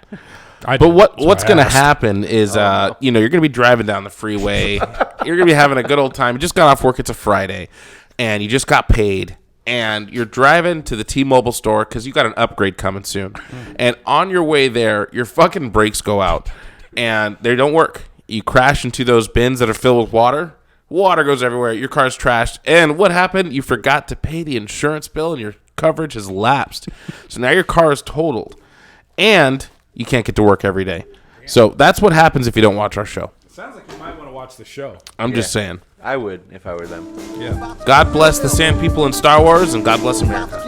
But what's going to happen is, you're going to be driving down the freeway. You're going to be having a good old time. You just got off work. It's a Friday, and you just got paid. And you're driving to the T-Mobile store because you got an upgrade coming soon. And on your way there, your fucking brakes go out, and they don't work. You crash into those bins that are filled with water. Water goes everywhere. Your car's trashed. And what happened? You forgot to pay the insurance bill, and your coverage has lapsed. So now your car is totaled. And you can't get to work every day. So that's what happens if you don't watch our show. Sounds like you might want to watch the show. I'm just saying. I would if I were them. Yeah. God bless the Sand People in Star Wars, and God bless America.